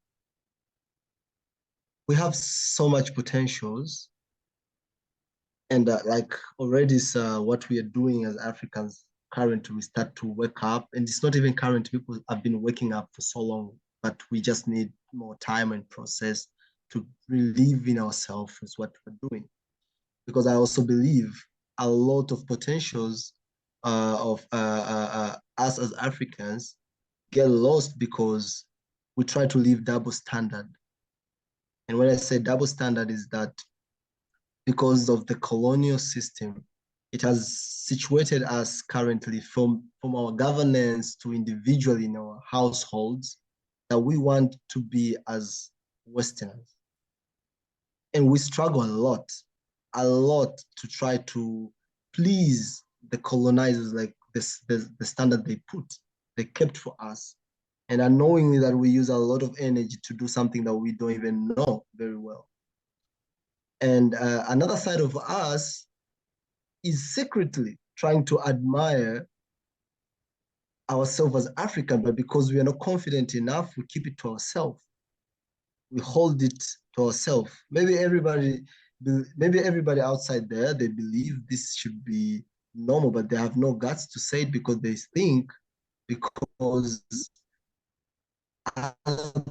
we have so much potentials, and like already what we are doing as Africans currently, we start to wake up, and it's not even current. People have been waking up for so long, but we just need more time and process to believe in ourselves is what we're doing. Because I also believe a lot of potentials of us as Africans get lost because we try to live double standard. And when I say double standard is that because of the colonial system, it has situated us currently from our governance to individually in our households that we want to be as Westerners. And we struggle a lot to try to please the colonizers, like the standard they kept for us. And unknowingly that we use a lot of energy to do something that we don't even know very well. And another side of us is secretly trying to admire ourselves as African, but because we are not confident enough, we keep it to ourselves. We hold it to ourselves. Maybe everybody outside there, they believe this should be normal, but they have no guts to say it because they think because other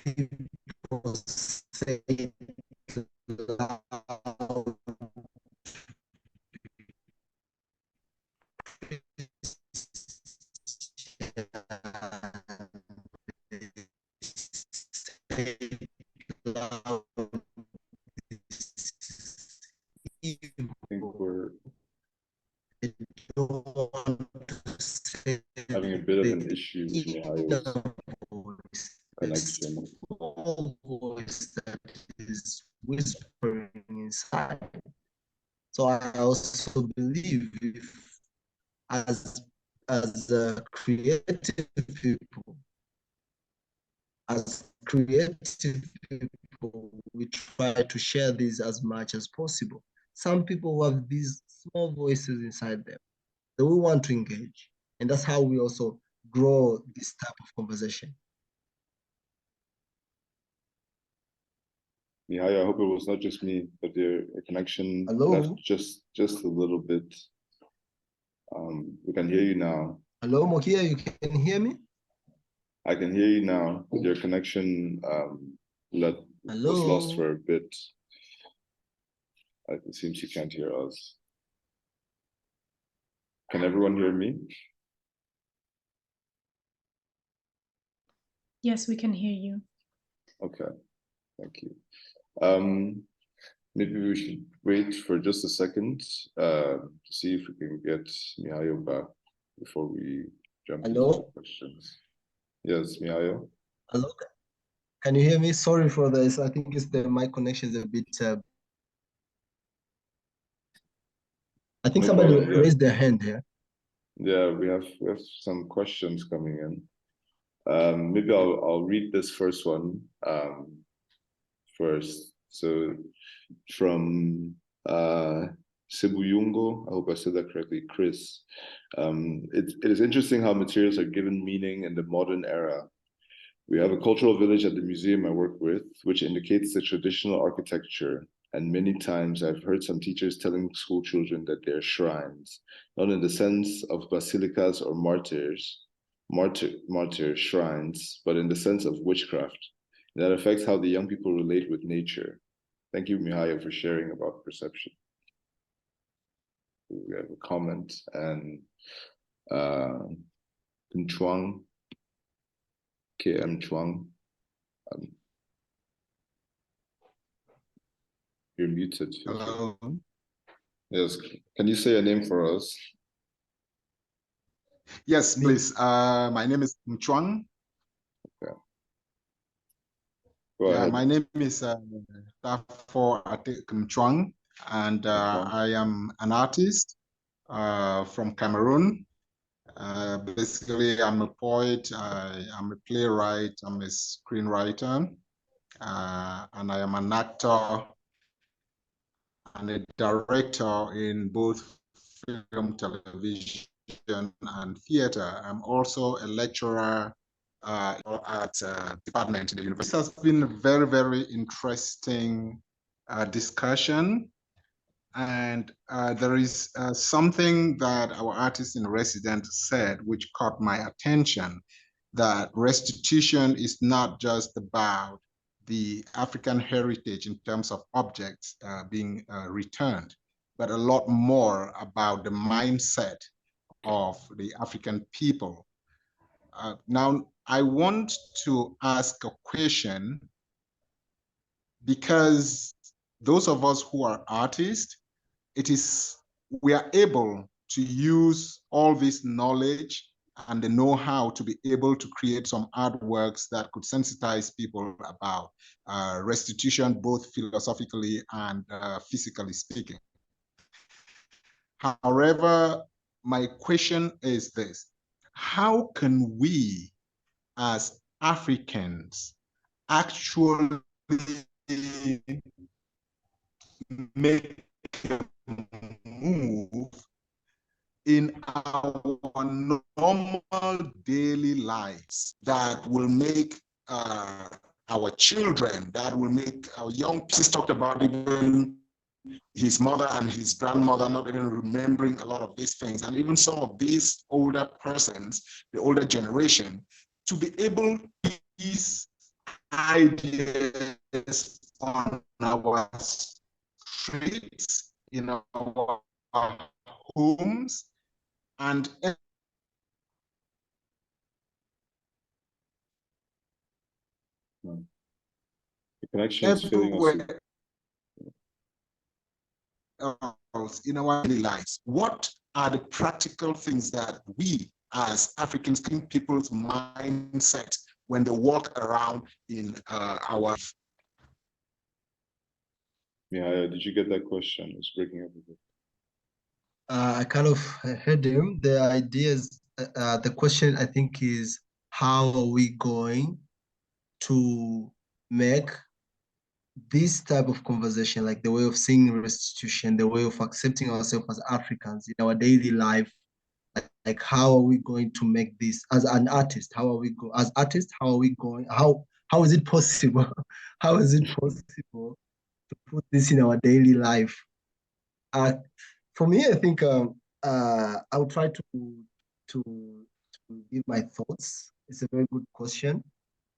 people say it loud. I think we're having a bit of an issue with Mihayo's connection. Small voice that is whispering inside. So I also believe if as creative people, we try to share this as much as possible. Some people have these small voices inside them that we want to engage. And that's how we also grow this type of conversation. Mihayo, I hope it was not just me, but your connection left just a little bit. We can hear you now. Hello, Mokia, you can hear me? I can hear you now, but your connection was lost for a bit. It seems you can't hear us. Can everyone hear me? Yes, we can hear you. Okay, thank you. Maybe we should wait for just a second to see if we can get Mihayo back before we jump into questions. Yes, Mihayo. Hello, can you hear me? Sorry for this. I think it's my connection is a bit. I think somebody raised their hand here. Yeah, we have some questions coming in. Maybe I'll read this first one first. So from Sibuyungo, I hope I said that correctly, Chris. It is interesting how materials are given meaning in the modern era. We have a cultural village at the museum I work with, which indicates the traditional architecture. And many times I've heard some teachers telling school children that they're shrines, not in the sense of basilicas or martyr shrines, but in the sense of witchcraft. And that affects how the young people relate with nature. Thank you, Mihayo, for sharing about perception. We have a comment, and Chuang, KM Chuang. You're muted. Hello. Yes, can you say a name for us? Yes, please. My name is Chuang. Okay. Go ahead. My name is Tafo Atekumchwang, and I am an artist from Cameroon. Basically, I'm a poet, I'm a playwright, I'm a screenwriter, and I am an actor and a director in both film, television, and theater. I'm also a lecturer at department in the university. This has been a very, very interesting discussion. And there is something that our artist in residence said, which caught my attention, that restitution is not just about the African heritage in terms of objects being returned, but a lot more about the mindset of the African people. Now, I want to ask a question, because those of us who are artists, we are able to use all this knowledge and the know-how to be able to create some artworks that could sensitize people about restitution, both philosophically and physically speaking. However, my question is this: how can we as Africans actually make a move in our normal daily lives that will make our children, that will make our young people? Talked about even his mother and his grandmother not even remembering a lot of these things, and even some of these older persons, the older generation, to be able to use these ideas on our streets, in our homes, and the connection is failing us. everywhere else in our daily lives. What are the practical things that we as Africans, people's mindset when they walk around in our... Mihayo, did you get that question? It's breaking up a bit. I kind of heard him. The ideas, the question I think is, how are we going to make this type of conversation, like the way of seeing restitution, the way of accepting ourselves as Africans in our daily life, like how are we going to make this as an artist? How are we as artists? How are we going? How is it possible? How is it possible to put this in our daily life? For me, I think I'll try to give my thoughts. It's a very good question,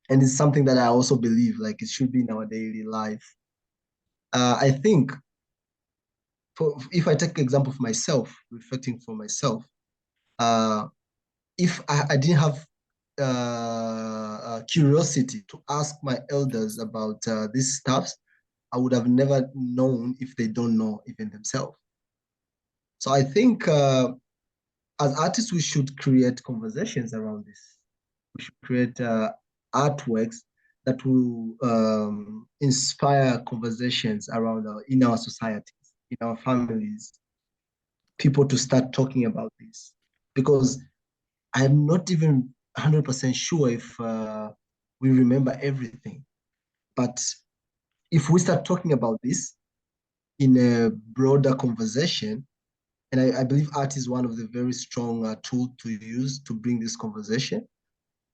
and it's something that I also believe like it should be in our daily life. I think, if I take example of myself, reflecting for myself, if I didn't have curiosity to ask my elders about these stuffs, I would have never known if they don't know even themselves. So I think as artists, we should create conversations around this. We should create artworks that will inspire conversations around in our societies, in our families, people to start talking about this. Because I'm not even 100% sure if we remember everything. But if we start talking about this in a broader conversation, and I believe art is one of the very strong tools to use to bring this conversation,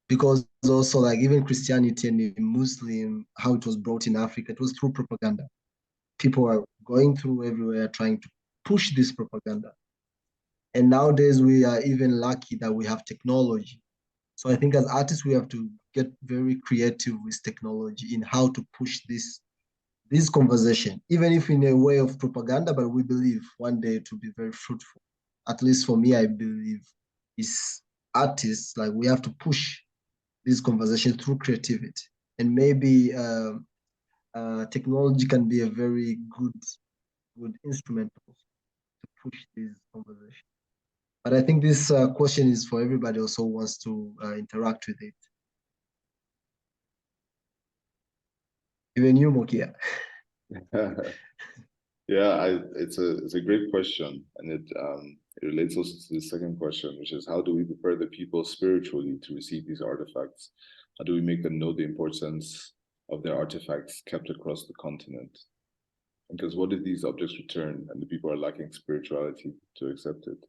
because also like even Christianity and Muslim, how it was brought in Africa, it was through propaganda. People are going through everywhere trying to push this propaganda. And nowadays we are even lucky that we have technology. So I think as artists, we have to get very creative with technology in how to push this conversation, even if in a way of propaganda, but we believe one day to be very fruitful. At least for me, I believe is artists, like we have to push this conversation through creativity. And maybe technology can be a very good instrument to push this conversation. But I think this question is for everybody also wants to interact with it. Even you, Mokia. Yeah, it's a great question, and it relates also to the second question, which is how do we prepare the people spiritually to receive these artifacts? How do we make them know the importance of their artifacts kept across the continent? Because what if these objects return and the people are lacking spirituality to accept it?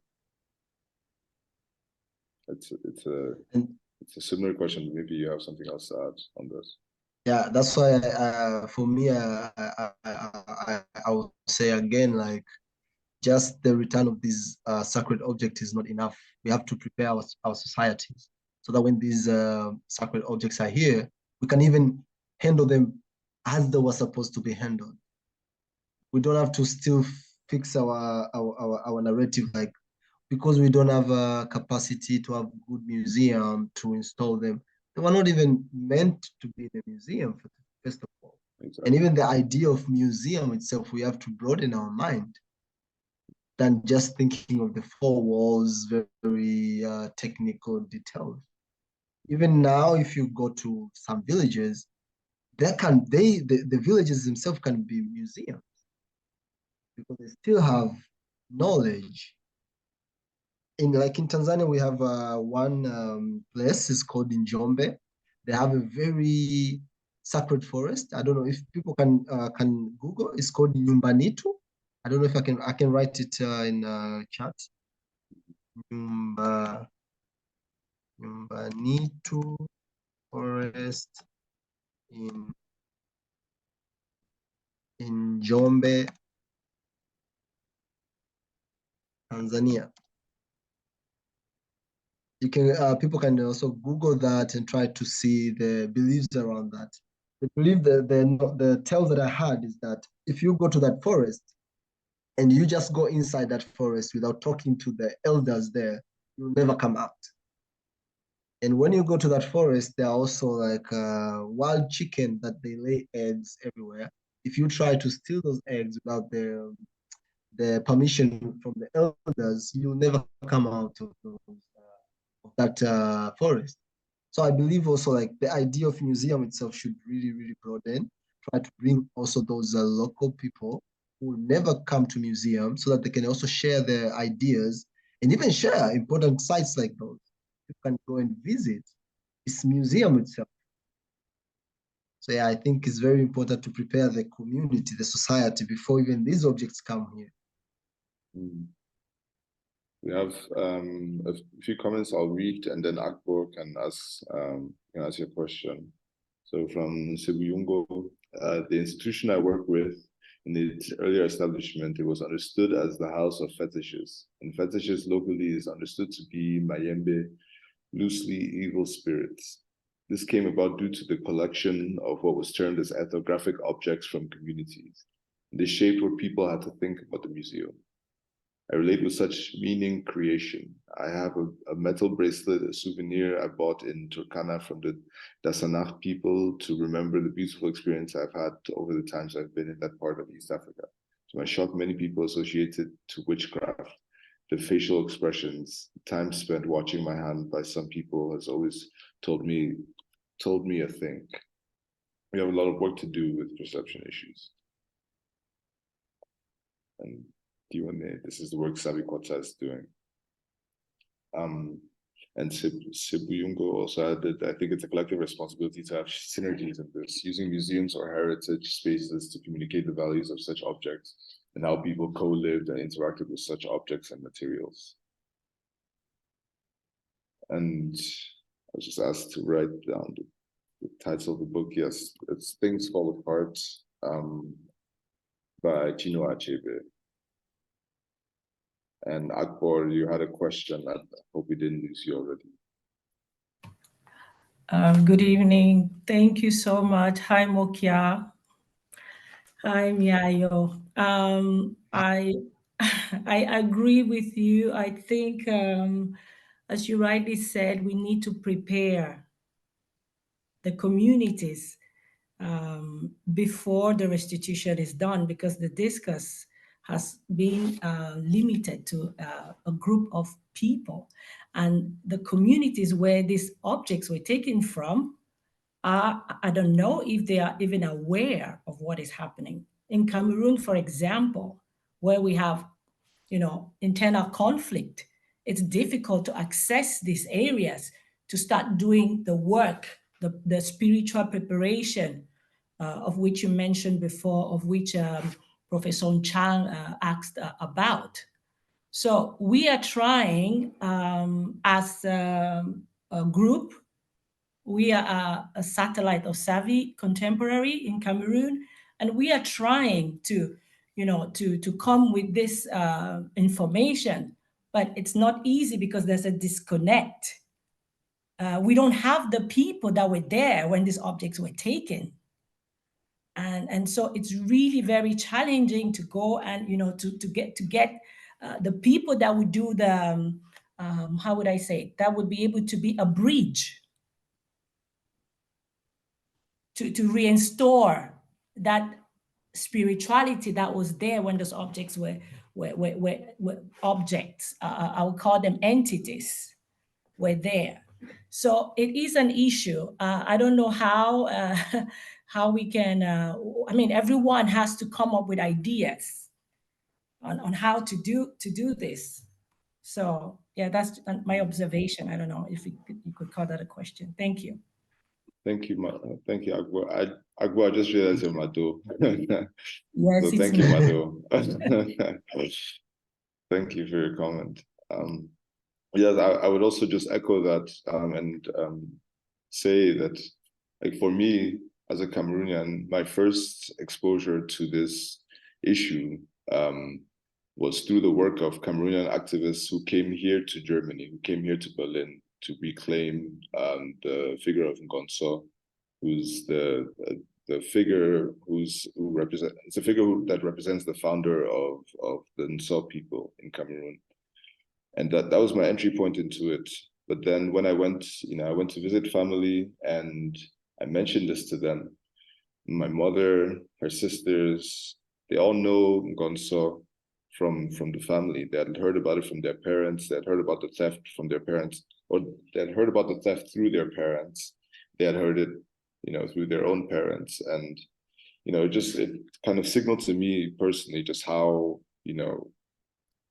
It's a similar question. Maybe you have something else to add on this. Yeah, that's why for me, I would say again, like, just the return of these sacred objects is not enough. We have to prepare our societies so that when these sacred objects are here, we can even handle them as they were supposed to be handled. We don't have to still fix our narrative, like, because we don't have a capacity to have good museum to install them. They were not even meant to be in a museum, first of all. Exactly. And even the idea of museum itself, we have to broaden our mind than just thinking of the four walls, very technical details. Even now, if you go to some villages, the villages themselves can be museums because they still have knowledge. In Tanzania, we have one place is called in Njombe. They have a very sacred forest. I don't know if people can Google. It's called Nyumbanitu. I don't know if I can write it in chat. Nyumbanitu forest in Njombe, Tanzania. You can people can also Google that and try to see the beliefs around that. The belief the tale that I had is that if you go to that forest and you just go inside that forest without talking to the elders there, you'll never come out. And when you go to that forest, there are also like wild chicken that they lay eggs everywhere. If you try to steal those eggs without the permission from the elders, you'll never come out of that forest. So I believe also like the idea of museum itself should really, really broaden, try to bring also those local people who will never come to museums so that they can also share their ideas and even share important sites like those. You can go and visit this museum itself. So yeah, I think it's very important to prepare the community, the society, before even these objects come here. We have a few comments I'll read, and then Akbar can ask your question. So from Sebuyungo, the institution I work with, in its earlier establishment, it was understood as the house of fetishes. And fetishes locally is understood to be mayembe, loosely evil spirits. This came about due to the collection of what was termed as ethnographic objects from communities. They shaped what people had to think about the museum. I relate with such meaning creation. I have a metal bracelet, a souvenir I bought in Turkana from the Dasanach people to remember the beautiful experience I've had over the times I've been in that part of East Africa. To my shock, many people associate it to witchcraft. The facial expressions, time spent watching my hand by some people has always told me a thing. We have a lot of work to do with perception issues. And this is the work Sabikota is doing. And Sebuyungo also added, I think it's a collective responsibility to have synergies in this, using museums or heritage spaces to communicate the values of such objects and how people co-lived and interacted with such objects and materials. And I was just asked to write down the title of the book. Yes, it's Things Fall Apart by Chinua Achebe. And Akbar, you had a question. I hope we didn't lose you already. Good evening. Thank you so much. Hi, Mokia. Hi, Mihayo. I agree with you. I think, as you rightly said, we need to prepare the communities before the restitution is done, because the discus has been limited to a group of people, and the communities where these objects were taken from I don't know if they are even aware of what is happening. In Cameroon, for example, where we have, internal conflict, it's difficult to access these areas to start doing the work, the spiritual preparation of which you mentioned before, of which Professor Chang asked about. So we are trying as a group. We are a satellite of Savvy Contemporary in Cameroon, and we are trying to, to come with this information, but it's not easy because there's a disconnect. We don't have the people that were there when these objects were taken. And so it's really very challenging to go and, to get the people that would do the, how would I say, that would be able to be a bridge to reinstore that spirituality that was there when those objects were objects. I would call them entities, were there. So it is an issue. I don't know how how we can. Everyone has to come up with ideas on how to do this. So yeah, that's my observation. I don't know if you could call that a question. Thank you. Thank you, thank you, Agbo. Agbo, I just realized you're Mado. Yes, so thank you, Mado. Thank you for your comment. Yes, I would also just echo that and say that, like, for me as a Cameroonian, my first exposure to this issue was through the work of Cameroonian activists who came here to Germany, who came here to Berlin to reclaim the figure of Ngonso, who's the figure that represents the founder of the Nso people in Cameroon. And that was my entry point into it. But then when I went to visit family and I mentioned this to them, my mother, her sisters, they all know Ngonso from the family. They had heard about it from their parents. They had heard about the theft from their parents, or they had heard about the theft through their parents. They had heard it, through their own parents. And, it kind of signaled to me personally just how,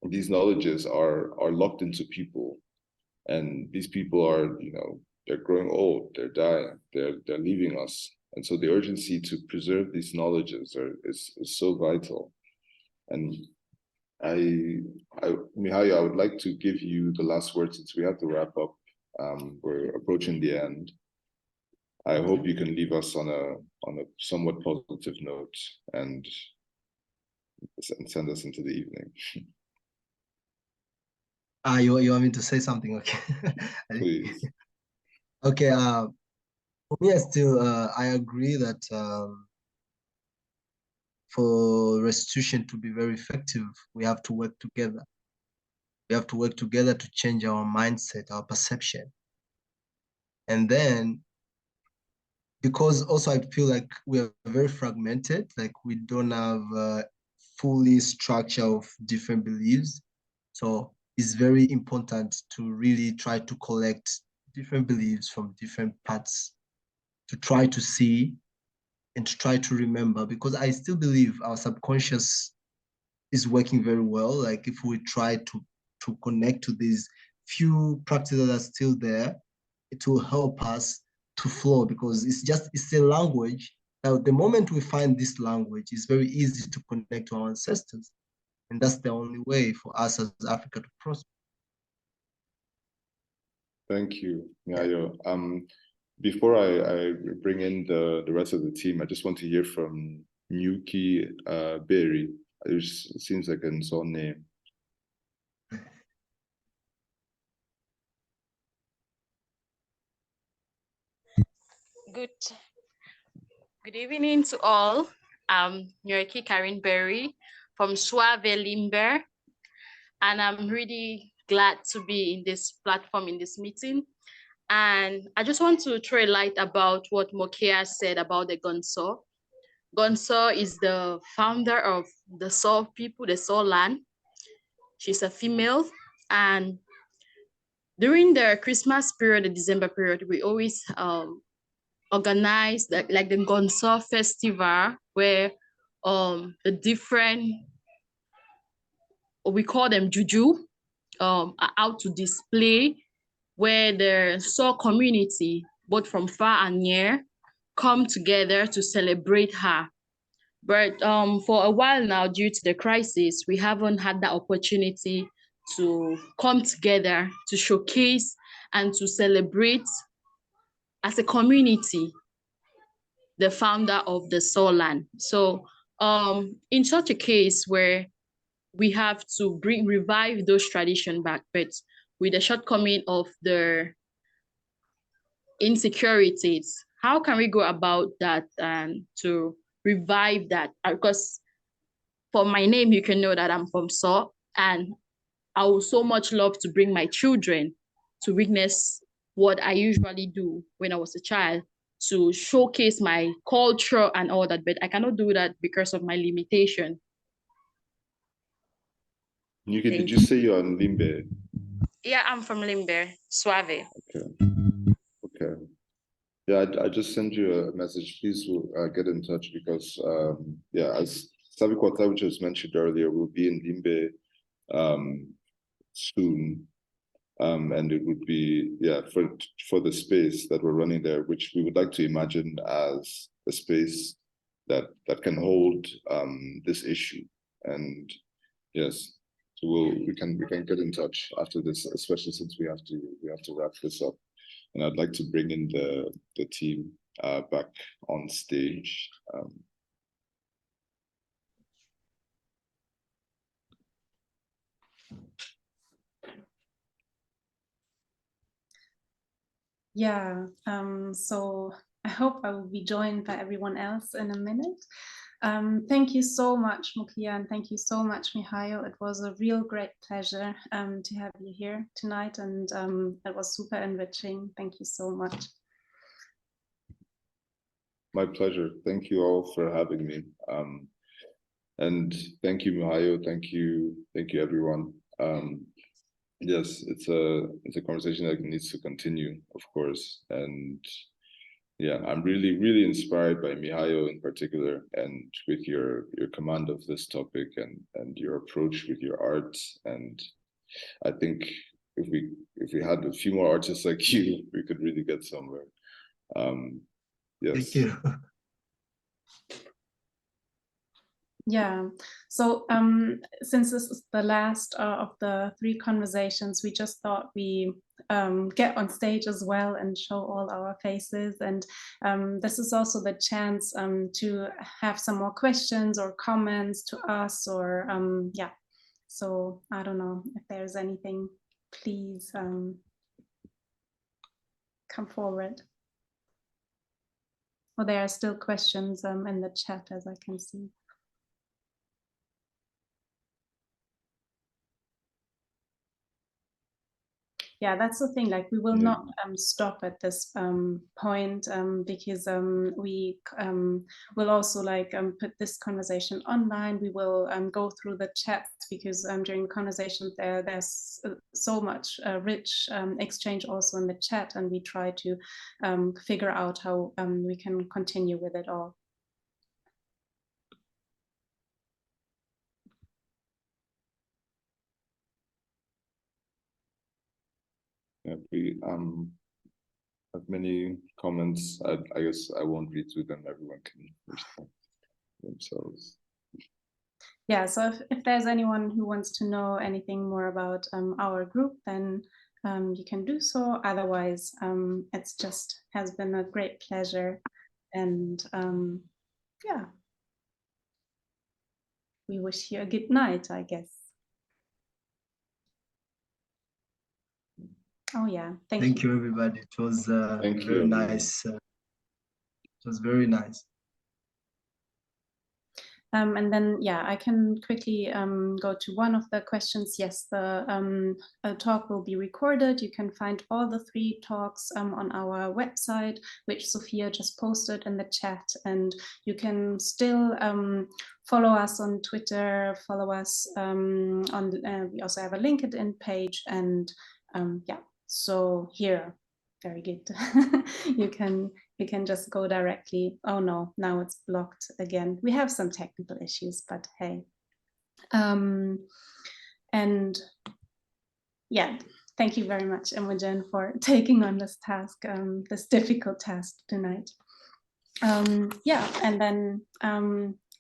these knowledges are locked into people, and these people are, they're growing old, they're dying, they're leaving us, and so the urgency to preserve these knowledges is so vital. And Mihayo, I would like to give you the last word since we have to wrap up. We're approaching the end. I hope you can leave us on a somewhat positive note and send us into the evening. You want me to say something? Okay. Please. Okay. For me, I agree that for restitution to be very effective, we have to work together. We have to work together to change our mindset, our perception. And then, because also I feel like we are very fragmented, like we don't have a fully structure of different beliefs. So it's very important to really try to collect different beliefs from different parts to try to see and to try to remember, because I still believe our subconscious is working very well. Like if we try to connect to these few practices that are still there, it will help us to flow, because it's a language. Now, the moment we find this language, it's very easy to connect to our ancestors. And that's the only way for us as Africa to prosper. Thank you, Mihayo. Before I bring in the rest of the team, I just want to hear from Nyuki Berry. It seems like an Nso name. Good evening to all. I'm Nyuki Karen Berry from Suave Limber, and I'm really glad to be in this platform, in this meeting. And I just want to throw a light about what Mokia said about the Gonso. Gonso is the founder of the Saw people, the Saw land. She's a female, and during the Christmas period, the December period, we always organize like the Gonso Festival, where the different, we call them juju, are out to display, where the Saw community, both from far and near, come together to celebrate her. But for a while now, due to the crisis, we haven't had that opportunity to come together to showcase and to celebrate as a community the founder of the Sawland. So in such a case where we have to revive those traditions back, but with the shortcoming of the insecurities, how can we go about that to revive that? Because for my name, you can know that I'm from Saw, and I would so much love to bring my children to witness what I usually do when I was a child, to showcase my culture and all that, but I cannot do that because of my limitation. Did you say you're in Limbe? Yeah, I'm from Limbe, Suave. Okay. Okay. Yeah, I just sent you a message. Please get in touch because, yeah, as Savikota, which was mentioned earlier, will be in Limbe soon. And it would be, yeah, for the space that we're running there, which we would like to imagine as a space that can hold this issue. And yes, so we can get in touch after this, especially since we have to wrap this up. And I'd like to bring in the team back on stage. Yeah, so I hope I will be joined by everyone else in a minute. Thank you so much, Mokia, and thank you so much, Mihayo. It was a real great pleasure to have you here tonight, and it was super enriching. Thank you so much. My pleasure. Thank you all for having me. And thank you, Mihayo. Thank you, everyone. Yes, it's a conversation that needs to continue, of course. And yeah, I'm really inspired by Mihayo in particular, and with your command of this topic and your approach with your art. And I think if we had a few more artists like you, we could really get somewhere. Yes. Thank you. Yeah, so since this is the last of the 3 conversations, we just thought we get on stage as well and show all our faces. And this is also the chance to have some more questions or comments to us, or yeah. So I don't know if there's anything, please come forward. Well, there are still questions in the chat, as I can see. Yeah, that's the thing, like we will not stop at this point because we will also like put this conversation online. We will go through the chats because during the conversation there's so much rich exchange also in the chat, and we try to figure out how we can continue with it all. Yeah, we have many comments. I guess I won't read through them. Everyone can respond themselves. Yeah, so if there's anyone who wants to know anything more about our group, then you can do so. Otherwise, it's just has been a great pleasure, and yeah, we wish you a good night, I guess. Oh yeah, thank you everybody. It was very nice. It was very nice. And then, yeah, I can quickly go to one of the questions. Yes, the talk will be recorded. You can find all the 3 talks on our website, which Sophia just posted in the chat. And you can still follow us on Twitter, follow us we also have a LinkedIn page. And yeah, so here, very good. You we can just go directly. Oh no, now it's blocked again. We have some technical issues, but hey. And yeah, thank you very much, Imogen, for taking on this task, this difficult task tonight. Yeah, and then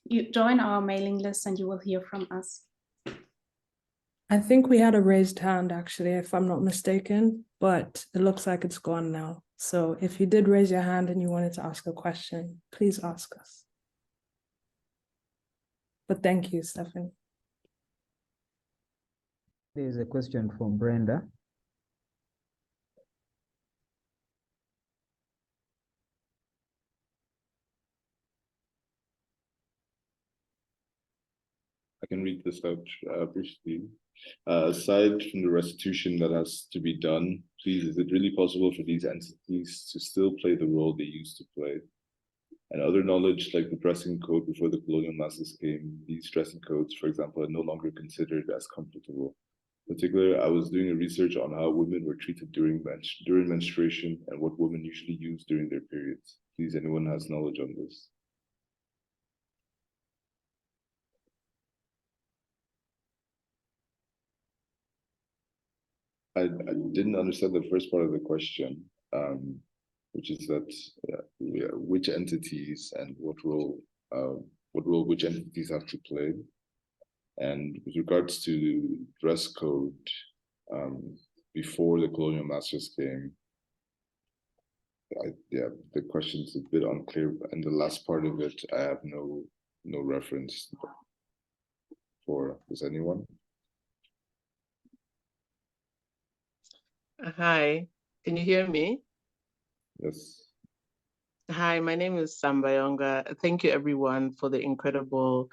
you join our mailing list and you will hear from us. I think we had a raised hand, actually, if I'm not mistaken, but it looks like it's gone now. So if you did raise your hand and you wanted to ask a question, please ask us. But thank you, Stephanie. There is a question from Brenda. I can read this out briefly. Aside from the restitution that has to be done, please, is it really possible for these entities to still play the role they used to play? And other knowledge like the dressing code before the colonial masters came, these dressing codes, for example, are no longer considered as comfortable. In particular, I was doing a research on how women were treated during menstruation and what women usually use during their periods. Please, anyone has knowledge on this? I didn't understand the first part of the question, which is that which entities and what role which entities have to play. And with regards to dress code, before the colonial masters came, the question's a bit unclear. And the last part of it, I have no reference for. Does anyone? Hi, can you hear me? Yes. Hi, my name is Sambayonga. Thank you everyone for the incredible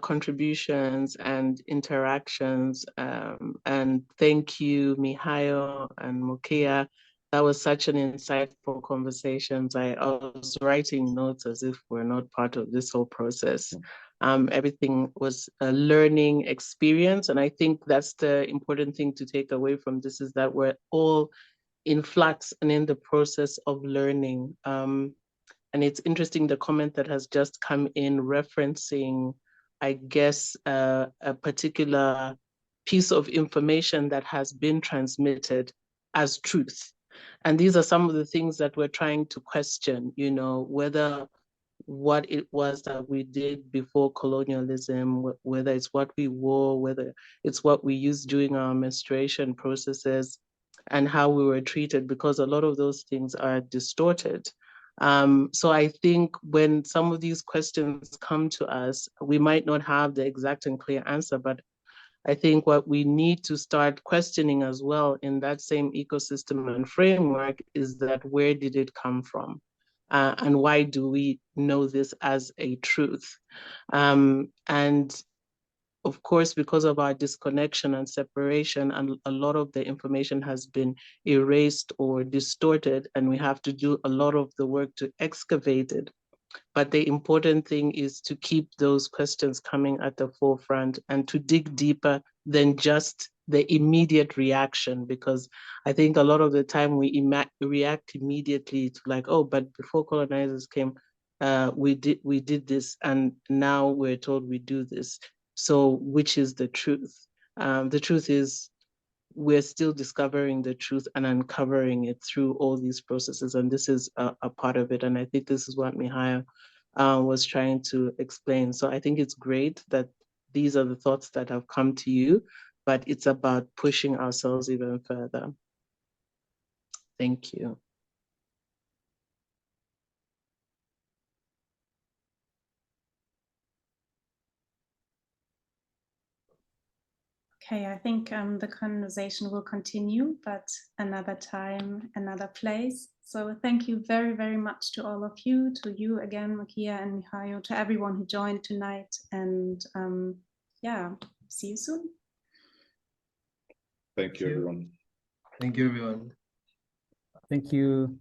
contributions and interactions. And thank you, Mihayo and Mokia. That was such an insightful conversation. I was writing notes as if we're not part of this whole process. Everything was a learning experience. And I think that's the important thing to take away from this, is that we're all in flux and in the process of learning. And it's interesting, the comment that has just come in referencing, I guess, a particular piece of information that has been transmitted as truth. And these are some of the things that we're trying to question, you know, whether what it was that we did before colonialism, whether it's what we wore, whether it's what we used during our menstruation processes, and how we were treated, because a lot of those things are distorted. So I think when some of these questions come to us, we might not have the exact and clear answer, but I think what we need to start questioning as well in that same ecosystem and framework is that, where did it come from? And why do we know this as a truth? And of course, because of our disconnection and separation, and a lot of the information has been erased or distorted, and we have to do a lot of the work to excavate it. But the important thing is to keep those questions coming at the forefront and to dig deeper than just the immediate reaction, because I think a lot of the time we react immediately to like, oh, but before colonizers came, we did this, and now we're told we do this. So which is the truth? The truth is, we're still discovering the truth and uncovering it through all these processes. And this is a part of it. And I think this is what Mihayo was trying to explain. So I think it's great that these are the thoughts that have come to you, but it's about pushing ourselves even further. Thank you. Okay, I think the conversation will continue, but another time, another place. So thank you very, very much to all of you, to you again, Mokia and Mihayo, to everyone who joined tonight. And yeah, see you soon. Thank you, everyone. Thank you, everyone. Thank you.